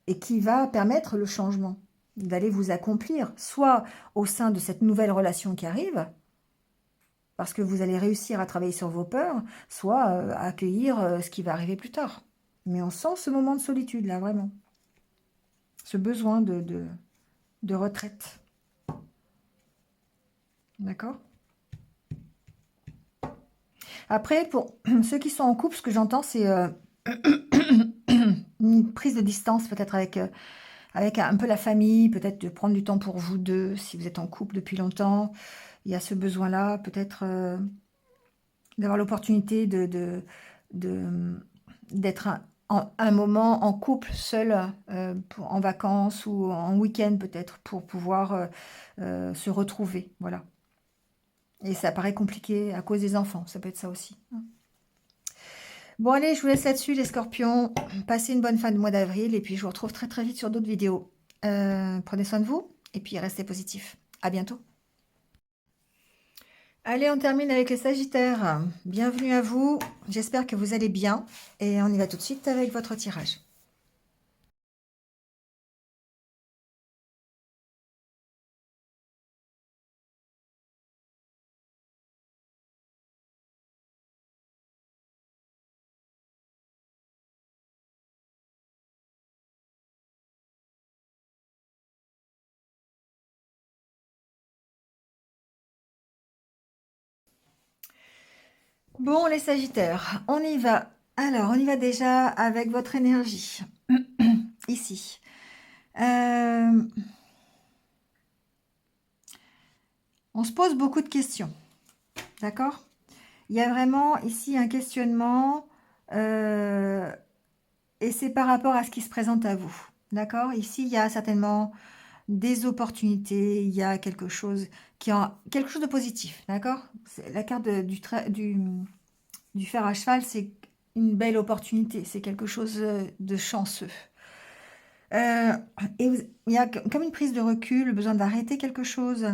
et qui va permettre le changement, d'aller vous accomplir, soit au sein de cette nouvelle relation qui arrive, parce que vous allez réussir à travailler sur vos peurs, soit à accueillir ce qui va arriver plus tard. Mais on sent ce moment de solitude, là, vraiment. Ce besoin de retraite. D'accord? Après, pour ceux qui sont en couple, ce que j'entends, c'est une prise de distance, peut-être avec un peu la famille, peut-être de prendre du temps pour vous deux, si vous êtes en couple depuis longtemps. Il y a ce besoin-là, peut-être d'avoir l'opportunité d'être un moment en couple, seul, en vacances ou en week-end peut-être, pour pouvoir se retrouver. Voilà. Et ça paraît compliqué à cause des enfants, ça peut être ça aussi. Bon allez, je vous laisse là-dessus les scorpions. Passez une bonne fin de mois d'avril et puis je vous retrouve très très vite sur d'autres vidéos. Prenez soin de vous et puis restez positifs. À bientôt. Allez, on termine avec les Sagittaires. Bienvenue à vous. J'espère que vous allez bien. Et on y va tout de suite avec votre tirage. Bon, les Sagittaires, on y va. Alors, on y va déjà avec votre énergie. Ici. On se pose beaucoup de questions. D'accord? Il y a vraiment ici un questionnement et c'est par rapport à ce qui se présente à vous. D'accord? Ici, il y a certainement des opportunités, il y a quelque chose quelque chose de positif. D'accord? La carte du fer à cheval, c'est une belle opportunité, c'est quelque chose de chanceux. Euh, et il y a comme une prise de recul, le besoin d'arrêter quelque chose.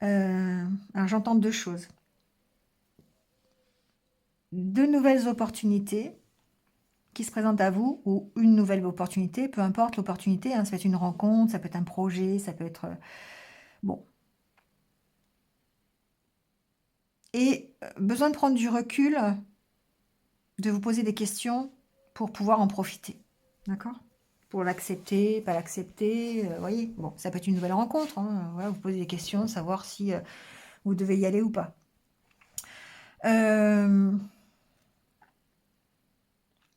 Alors j'entends deux choses. De nouvelles opportunités qui se présentent à vous, ou une nouvelle opportunité, peu importe l'opportunité, hein, ça peut être une rencontre, ça peut être un projet, ça peut être... bon. et besoin de prendre du recul, de vous poser des questions pour pouvoir en profiter. D'accord? Pour l'accepter, pas l'accepter, vous voyez? Bon, ça peut être une nouvelle rencontre, hein, voilà, vous posez des questions, savoir si vous devez y aller ou pas.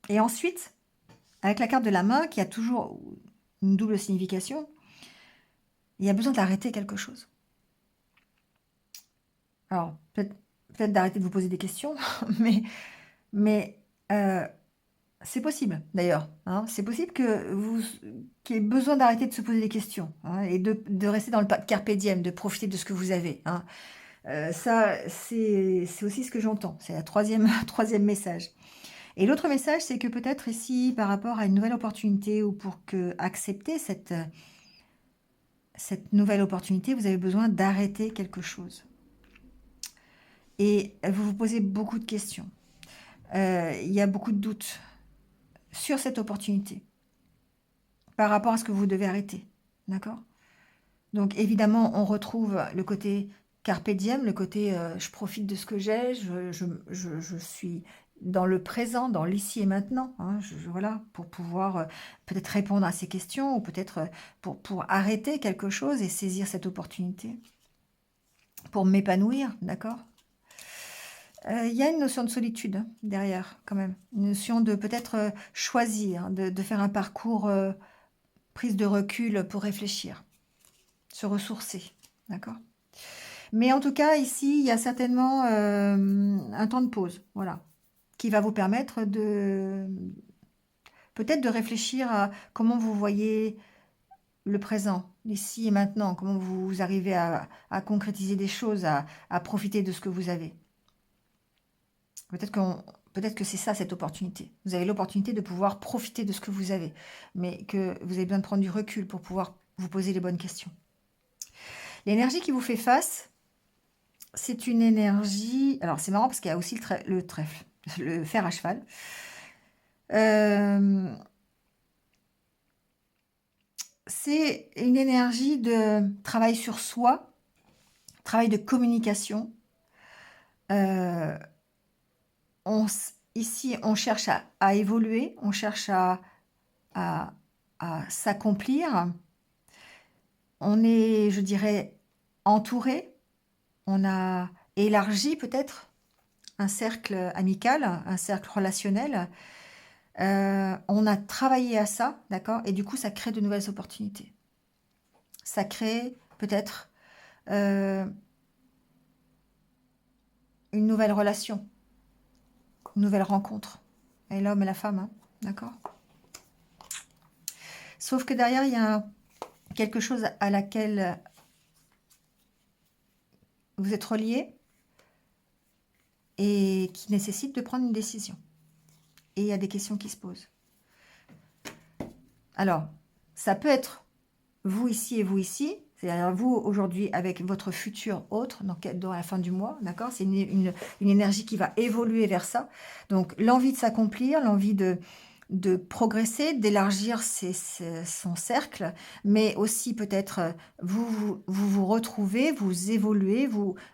Et ensuite, avec la carte de la main, qui a toujours une double signification, il y a besoin d'arrêter quelque chose. Alors, peut-être d'arrêter de vous poser des questions, mais c'est possible d'ailleurs, hein. C'est possible que vous qu'il y ait besoin d'arrêter de se poser des questions, hein, et de rester dans le carpe diem, de profiter de ce que vous avez, hein. Ça, c'est aussi ce que j'entends. C'est la troisième message. Et l'autre message, c'est que peut-être ici, par rapport à une nouvelle opportunité ou pour accepter cette nouvelle opportunité, vous avez besoin d'arrêter quelque chose. Et vous vous posez beaucoup de questions. Il y a beaucoup de doutes sur cette opportunité par rapport à ce que vous devez arrêter. D'accord? Donc évidemment, on retrouve le côté carpe diem, le côté je profite de ce que j'ai, je suis dans le présent, dans l'ici et maintenant, hein, voilà, pour pouvoir peut-être répondre à ces questions ou peut-être pour arrêter quelque chose et saisir cette opportunité, pour m'épanouir, d'accord? Il y a une notion de solitude, hein, derrière, quand même. Une notion de peut-être choisir, de faire un parcours prise de recul pour réfléchir, se ressourcer, d'accord? Mais en tout cas, ici, il y a certainement un temps de pause, voilà, qui va vous permettre de peut-être de réfléchir à comment vous voyez le présent, ici et maintenant, comment vous arrivez à concrétiser des choses, à profiter de ce que vous avez. Peut-être que c'est ça, cette opportunité. Vous avez l'opportunité de pouvoir profiter de ce que vous avez, mais que vous avez besoin de prendre du recul pour pouvoir vous poser les bonnes questions. L'énergie qui vous fait face, c'est une énergie... Alors, c'est marrant parce qu'il y a aussi le trèfle, le fer à cheval. C'est une énergie de travail sur soi, travail de communication. Euh, ici, on cherche à évoluer, on cherche à s'accomplir. On est, je dirais, entouré. On a élargi peut-être un cercle amical, un cercle relationnel. On a travaillé à ça, d'accord? Et du coup, ça crée de nouvelles opportunités. Ça crée peut-être une nouvelle relation, une nouvelle rencontre. Et l'homme et la femme, hein, d'accord? Sauf que derrière, il y a quelque chose à laquelle vous êtes relié et qui nécessite de prendre une décision. Et il y a des questions qui se posent. Alors, ça peut être vous ici et vous ici, c'est-à-dire vous aujourd'hui avec votre futur autre dans la fin du mois, d'accord? C'est une énergie qui va évoluer vers ça. Donc, l'envie de s'accomplir, l'envie de progresser, d'élargir son cercle, mais aussi peut-être vous retrouvez, vous évoluez,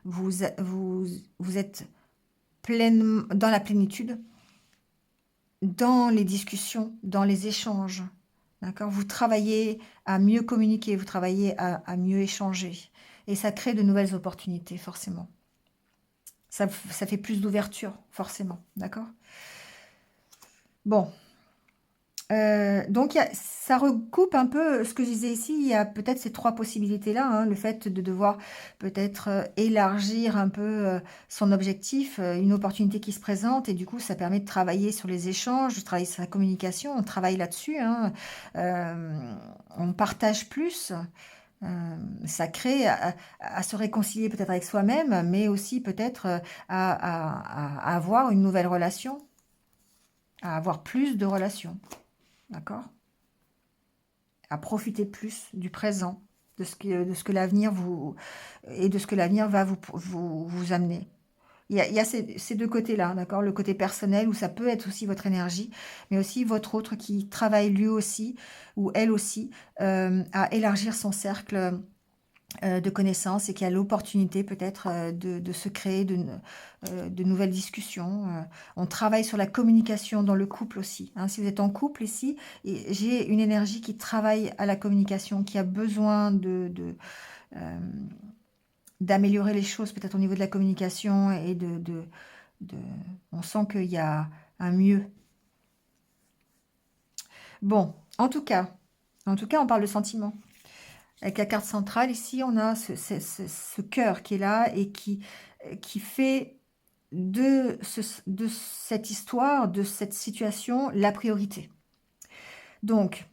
vous êtes dans la plénitude, dans les discussions, dans les échanges. D'accord? Vous travaillez à mieux communiquer, vous travaillez à mieux échanger. Et ça crée de nouvelles opportunités, forcément. Ça fait plus d'ouverture, forcément. D'accord? Bon. Donc, ça recoupe un peu ce que je disais ici. Il y a peut-être ces trois possibilités-là, hein, le fait de devoir peut-être élargir un peu son objectif, une opportunité qui se présente, et du coup, ça permet de travailler sur les échanges, de travailler sur la communication, on travaille là-dessus, hein, on partage plus, ça crée à se réconcilier peut-être avec soi-même, mais aussi peut-être à avoir une nouvelle relation, à avoir plus de relations. D'accord? À profiter plus du présent, de ce que l'avenir va vous amener. Il y a ces deux côtés-là, d'accord? Le côté personnel où ça peut être aussi votre énergie, mais aussi votre autre qui travaille lui aussi ou elle aussi à élargir son cercle de connaissances et qu'il y a l'opportunité peut-être de se créer de nouvelles discussions. On travaille sur la communication dans le couple aussi, hein. Si vous êtes en couple ici, et j'ai une énergie qui travaille à la communication, qui a besoin euh, d'améliorer les choses peut-être au niveau de la communication et de- on sent qu'il y a un mieux. Bon, en tout cas, on parle de sentiments. Avec la carte centrale, ici, on a ce cœur qui est là et qui fait de cette histoire, de cette situation, la priorité. Donc,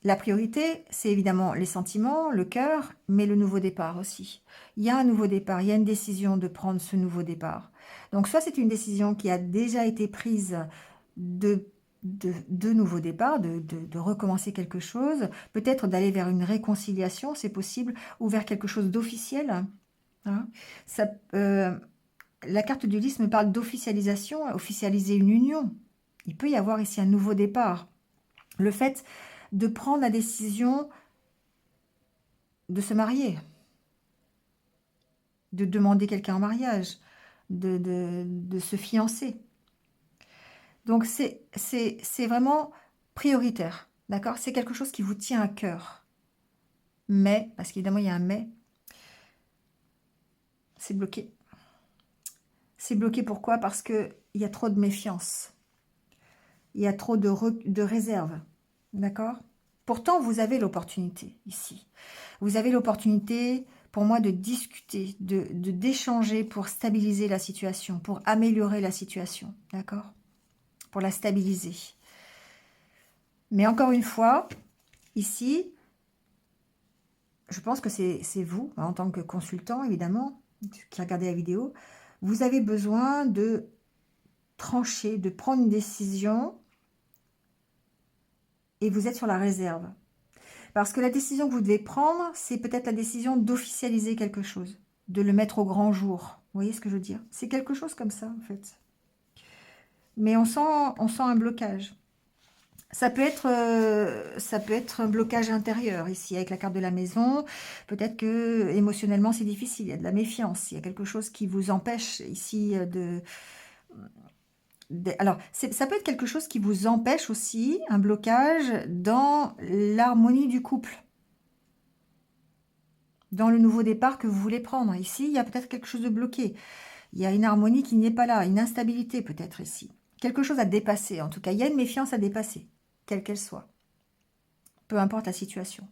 la priorité, c'est évidemment les sentiments, le cœur, mais le nouveau départ aussi. Il y a un nouveau départ, il y a une décision de prendre ce nouveau départ. Donc, soit c'est une décision qui a déjà été prise de, de nouveau départ, de recommencer quelque chose, peut-être d'aller vers une réconciliation, c'est possible, ou vers quelque chose d'officiel, hein. Ça, la carte du lys me parle d'officialisation, officialiser une union. Il peut y avoir ici un nouveau départ. Le fait de prendre la décision de se marier, de demander quelqu'un en mariage, de se fiancer. Donc c'est vraiment prioritaire, d'accord? C'est quelque chose qui vous tient à cœur. Mais, parce qu'évidemment il y a un mais, c'est bloqué. C'est bloqué pourquoi? Parce qu'il y a trop de méfiance. Il y a trop de réserve, d'accord? Pourtant, vous avez l'opportunité ici. Vous avez l'opportunité, pour moi, de discuter, d'échanger pour stabiliser la situation, pour améliorer la situation, d'accord? Pour la stabiliser. Mais encore une fois, ici, je pense que c'est vous, en tant que consultant, évidemment, qui regardez la vidéo, vous avez besoin de trancher, de prendre une décision et vous êtes sur la réserve. Parce que la décision que vous devez prendre, c'est peut-être la décision d'officialiser quelque chose, de le mettre au grand jour. Vous voyez ce que je veux dire? C'est quelque chose comme ça, en fait. Mais on sent un blocage. Ça peut être un blocage intérieur, ici, avec la carte de la maison. Peut-être que émotionnellement, c'est difficile. Il y a de la méfiance. Il y a quelque chose qui vous empêche, ici, alors, ça peut être quelque chose qui vous empêche aussi, un blocage dans l'harmonie du couple, dans le nouveau départ que vous voulez prendre. Ici, il y a peut-être quelque chose de bloqué. Il y a une harmonie qui n'est pas là, une instabilité peut-être ici. Quelque chose à dépasser, en tout cas. Il y a une méfiance à dépasser, quelle qu'elle soit. Peu importe la situation.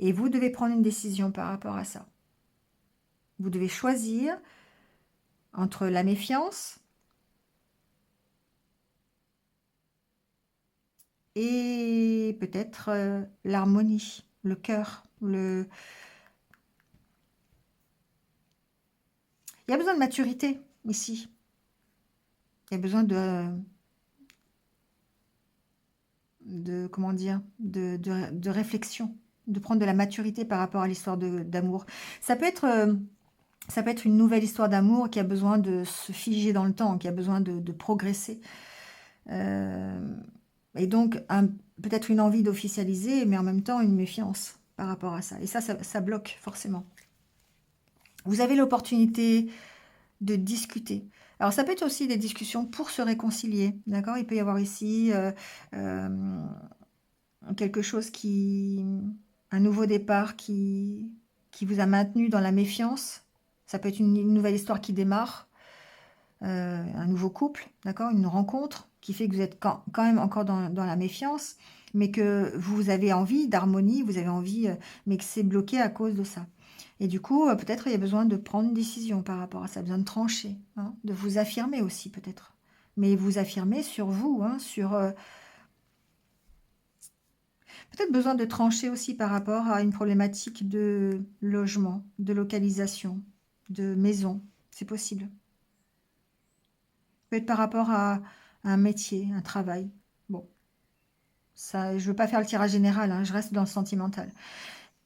Et vous devez prendre une décision par rapport à ça. Vous devez choisir entre la méfiance et peut-être l'harmonie, le cœur, Il y a besoin de maturité ici. Il y a besoin comment dire, de réflexion, de prendre de la maturité par rapport à l'histoire d'amour. Ça peut être, euh, ça peut être une nouvelle histoire d'amour qui a besoin de se figer dans le temps, qui a besoin de progresser. Euh, et donc, peut-être une envie d'officialiser, mais en même temps une méfiance par rapport à ça. Et ça bloque forcément. Vous avez l'opportunité de discuter. Alors, ça peut être aussi des discussions pour se réconcilier, d'accord? Il peut y avoir ici euh, quelque chose un nouveau départ qui vous a maintenu dans la méfiance. Ça peut être une nouvelle histoire qui démarre, un nouveau couple, d'accord? Une rencontre qui fait que vous êtes quand même encore dans la méfiance, mais que vous avez envie d'harmonie, vous avez envie, mais que c'est bloqué à cause de ça. Et du coup, peut-être il y a besoin de prendre une décision par rapport à ça, besoin de trancher, hein, de vous affirmer aussi peut-être. Mais vous affirmer sur vous, hein, sur peut-être besoin de trancher aussi par rapport à une problématique de logement, de localisation, de maison. C'est possible. Peut-être par rapport à un métier, un travail. Bon, ça, je veux pas faire le tirage général, hein, je reste dans le sentimental.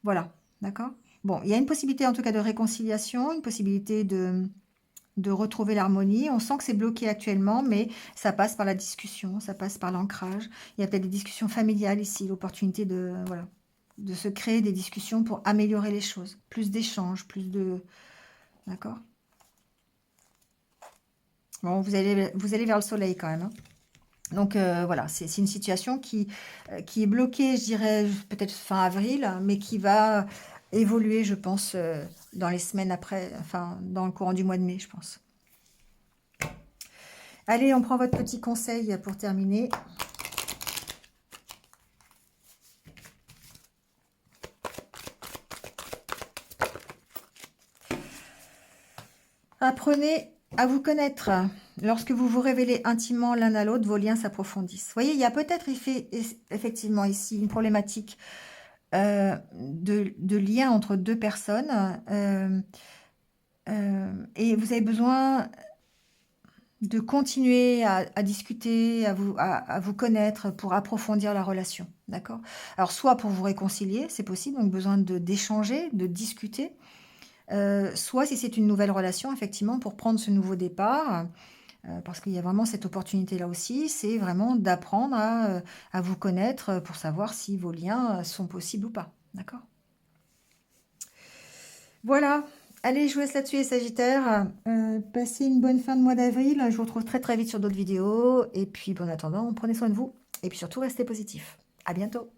Voilà, d'accord? Bon, il y a une possibilité en tout cas de réconciliation, une possibilité de retrouver l'harmonie. On sent que c'est bloqué actuellement, mais ça passe par la discussion, ça passe par l'ancrage. Il y a peut-être des discussions familiales ici, l'opportunité de, voilà, de se créer des discussions pour améliorer les choses. Plus d'échanges, plus de... D'accord? Bon, vous allez vers le soleil quand même, hein. Donc voilà, c'est une situation qui est bloquée, je dirais, peut-être fin avril, mais qui va évoluer, je pense, dans les semaines après, enfin, dans le courant du mois de mai, je pense. Allez, on prend votre petit conseil pour terminer. Apprenez à vous connaître. Lorsque vous vous révélez intimement l'un à l'autre, vos liens s'approfondissent. Vous voyez, il y a peut-être effectivement ici une problématique de lien entre deux personnes. Et vous avez besoin de continuer à discuter, à vous connaître pour approfondir la relation. D'accord? Alors, soit pour vous réconcilier, c'est possible, donc besoin d'échanger, de discuter. Soit si c'est une nouvelle relation, effectivement, pour prendre ce nouveau départ, parce qu'il y a vraiment cette opportunité-là aussi, c'est vraiment d'apprendre à vous connaître pour savoir si vos liens sont possibles ou pas. D'accord? Voilà. Allez, je vous laisse là-dessus les Sagittaires. Passez une bonne fin de mois d'avril. Je vous retrouve très très vite sur d'autres vidéos. Et puis, bon, en attendant, prenez soin de vous. Et puis surtout, restez positifs. À bientôt.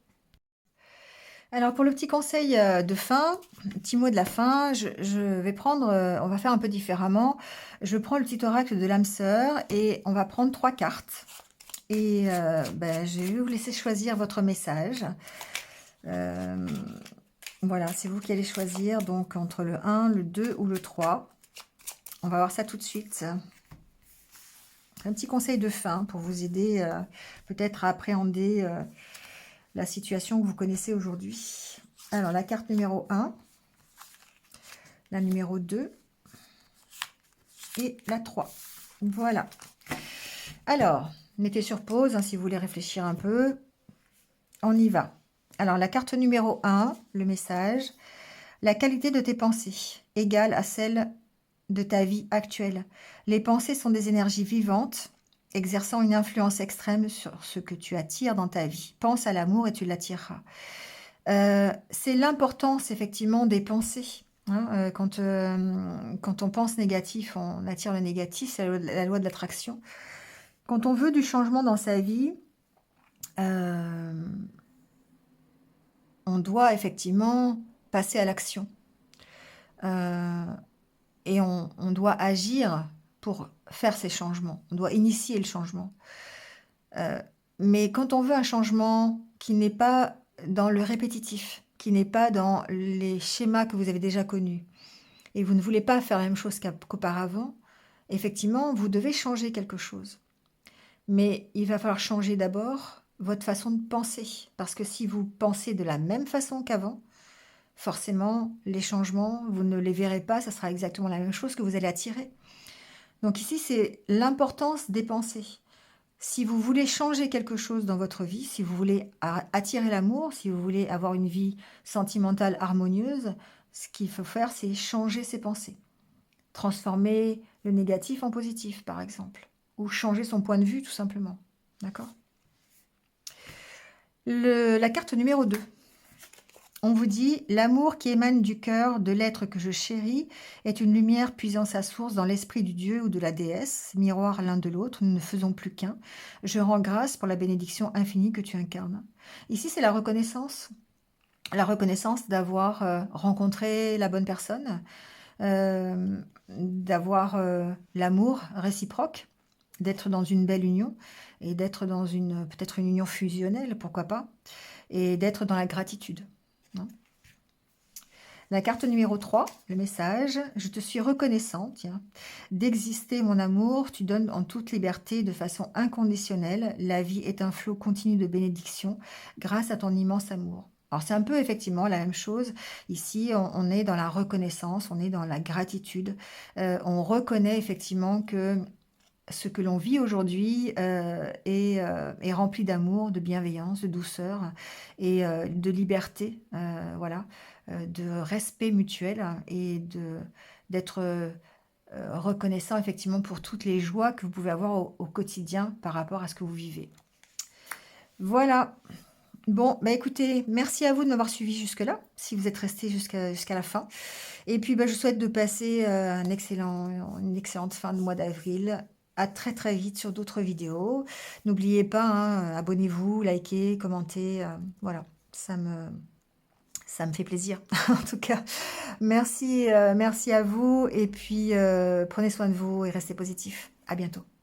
Alors, pour le petit conseil de fin, petit mot de la fin, je vais prendre, on va faire un peu différemment. Je prends le petit oracle de l'âme sœur et on va prendre 3 cartes. Et ben, je vais vous laisser choisir votre message. Voilà, c'est vous qui allez choisir, donc entre le 1, le 2 ou le 3. On va voir ça tout de suite. Un petit conseil de fin pour vous aider peut-être à appréhender la situation que vous connaissez aujourd'hui. Alors, la carte numéro 1, la numéro 2 et la 3. Voilà. Alors, mettez sur pause hein, si vous voulez réfléchir un peu. On y va. Alors, la carte numéro 1, le message. La qualité de tes pensées égale à celle de ta vie actuelle. Les pensées sont des énergies vivantes, exerçant une influence extrême sur ce que tu attires dans ta vie. Pense à l'amour et tu l'attireras. C'est l'importance effectivement des pensées. Hein, quand on pense négatif, on attire le négatif, c'est la loi de l'attraction. Quand on veut du changement dans sa vie, on doit effectivement passer à l'action. Et on doit agir pour faire ces changements. On doit initier le changement. Mais quand on veut un changement qui n'est pas dans le répétitif, qui n'est pas dans les schémas que vous avez déjà connus, et vous ne voulez pas faire la même chose qu'auparavant, effectivement, vous devez changer quelque chose. Mais il va falloir changer d'abord votre façon de penser. Parce que si vous pensez de la même façon qu'avant, forcément, les changements, vous ne les verrez pas, ça sera exactement la même chose que vous allez attirer. Donc ici, c'est l'importance des pensées. Si vous voulez changer quelque chose dans votre vie, si vous voulez attirer l'amour, si vous voulez avoir une vie sentimentale harmonieuse, ce qu'il faut faire, c'est changer ses pensées. Transformer le négatif en positif, par exemple. Ou changer son point de vue, tout simplement. D'accord? La carte numéro 2. On vous dit, l'amour qui émane du cœur de l'être que je chéris est une lumière puisant sa source dans l'esprit du Dieu ou de la déesse, miroir l'un de l'autre, nous ne faisons plus qu'un. Je rends grâce pour la bénédiction infinie que tu incarnes. Ici, c'est la reconnaissance d'avoir rencontré la bonne personne, d'avoir l'amour réciproque, d'être dans une belle union et d'être dans peut-être une union fusionnelle, pourquoi pas, et d'être dans la gratitude. La carte numéro 3, le message. Je te suis reconnaissante d'exister, mon amour. Tu donnes en toute liberté, de façon inconditionnelle. La vie est un flot continu de bénédictions grâce à ton immense amour. Alors, c'est un peu effectivement la même chose. Ici, on est dans la reconnaissance, on est dans la gratitude. On reconnaît effectivement que ce que l'on vit aujourd'hui est rempli d'amour, de bienveillance, de douceur et de liberté, voilà, de respect mutuel et d'être reconnaissant effectivement pour toutes les joies que vous pouvez avoir au quotidien par rapport à ce que vous vivez. Voilà, Bon, bah, écoutez, merci à vous de m'avoir suivi jusque-là, si vous êtes resté jusqu'à la fin. Et puis, bah, je vous souhaite de passer, une excellente fin de mois d'avril. À très, très vite sur d'autres vidéos. N'oubliez pas, hein, abonnez-vous, likez, commentez, voilà, ça me fait plaisir en tout cas. Merci, merci à vous et puis, prenez soin de vous et restez positifs. À bientôt.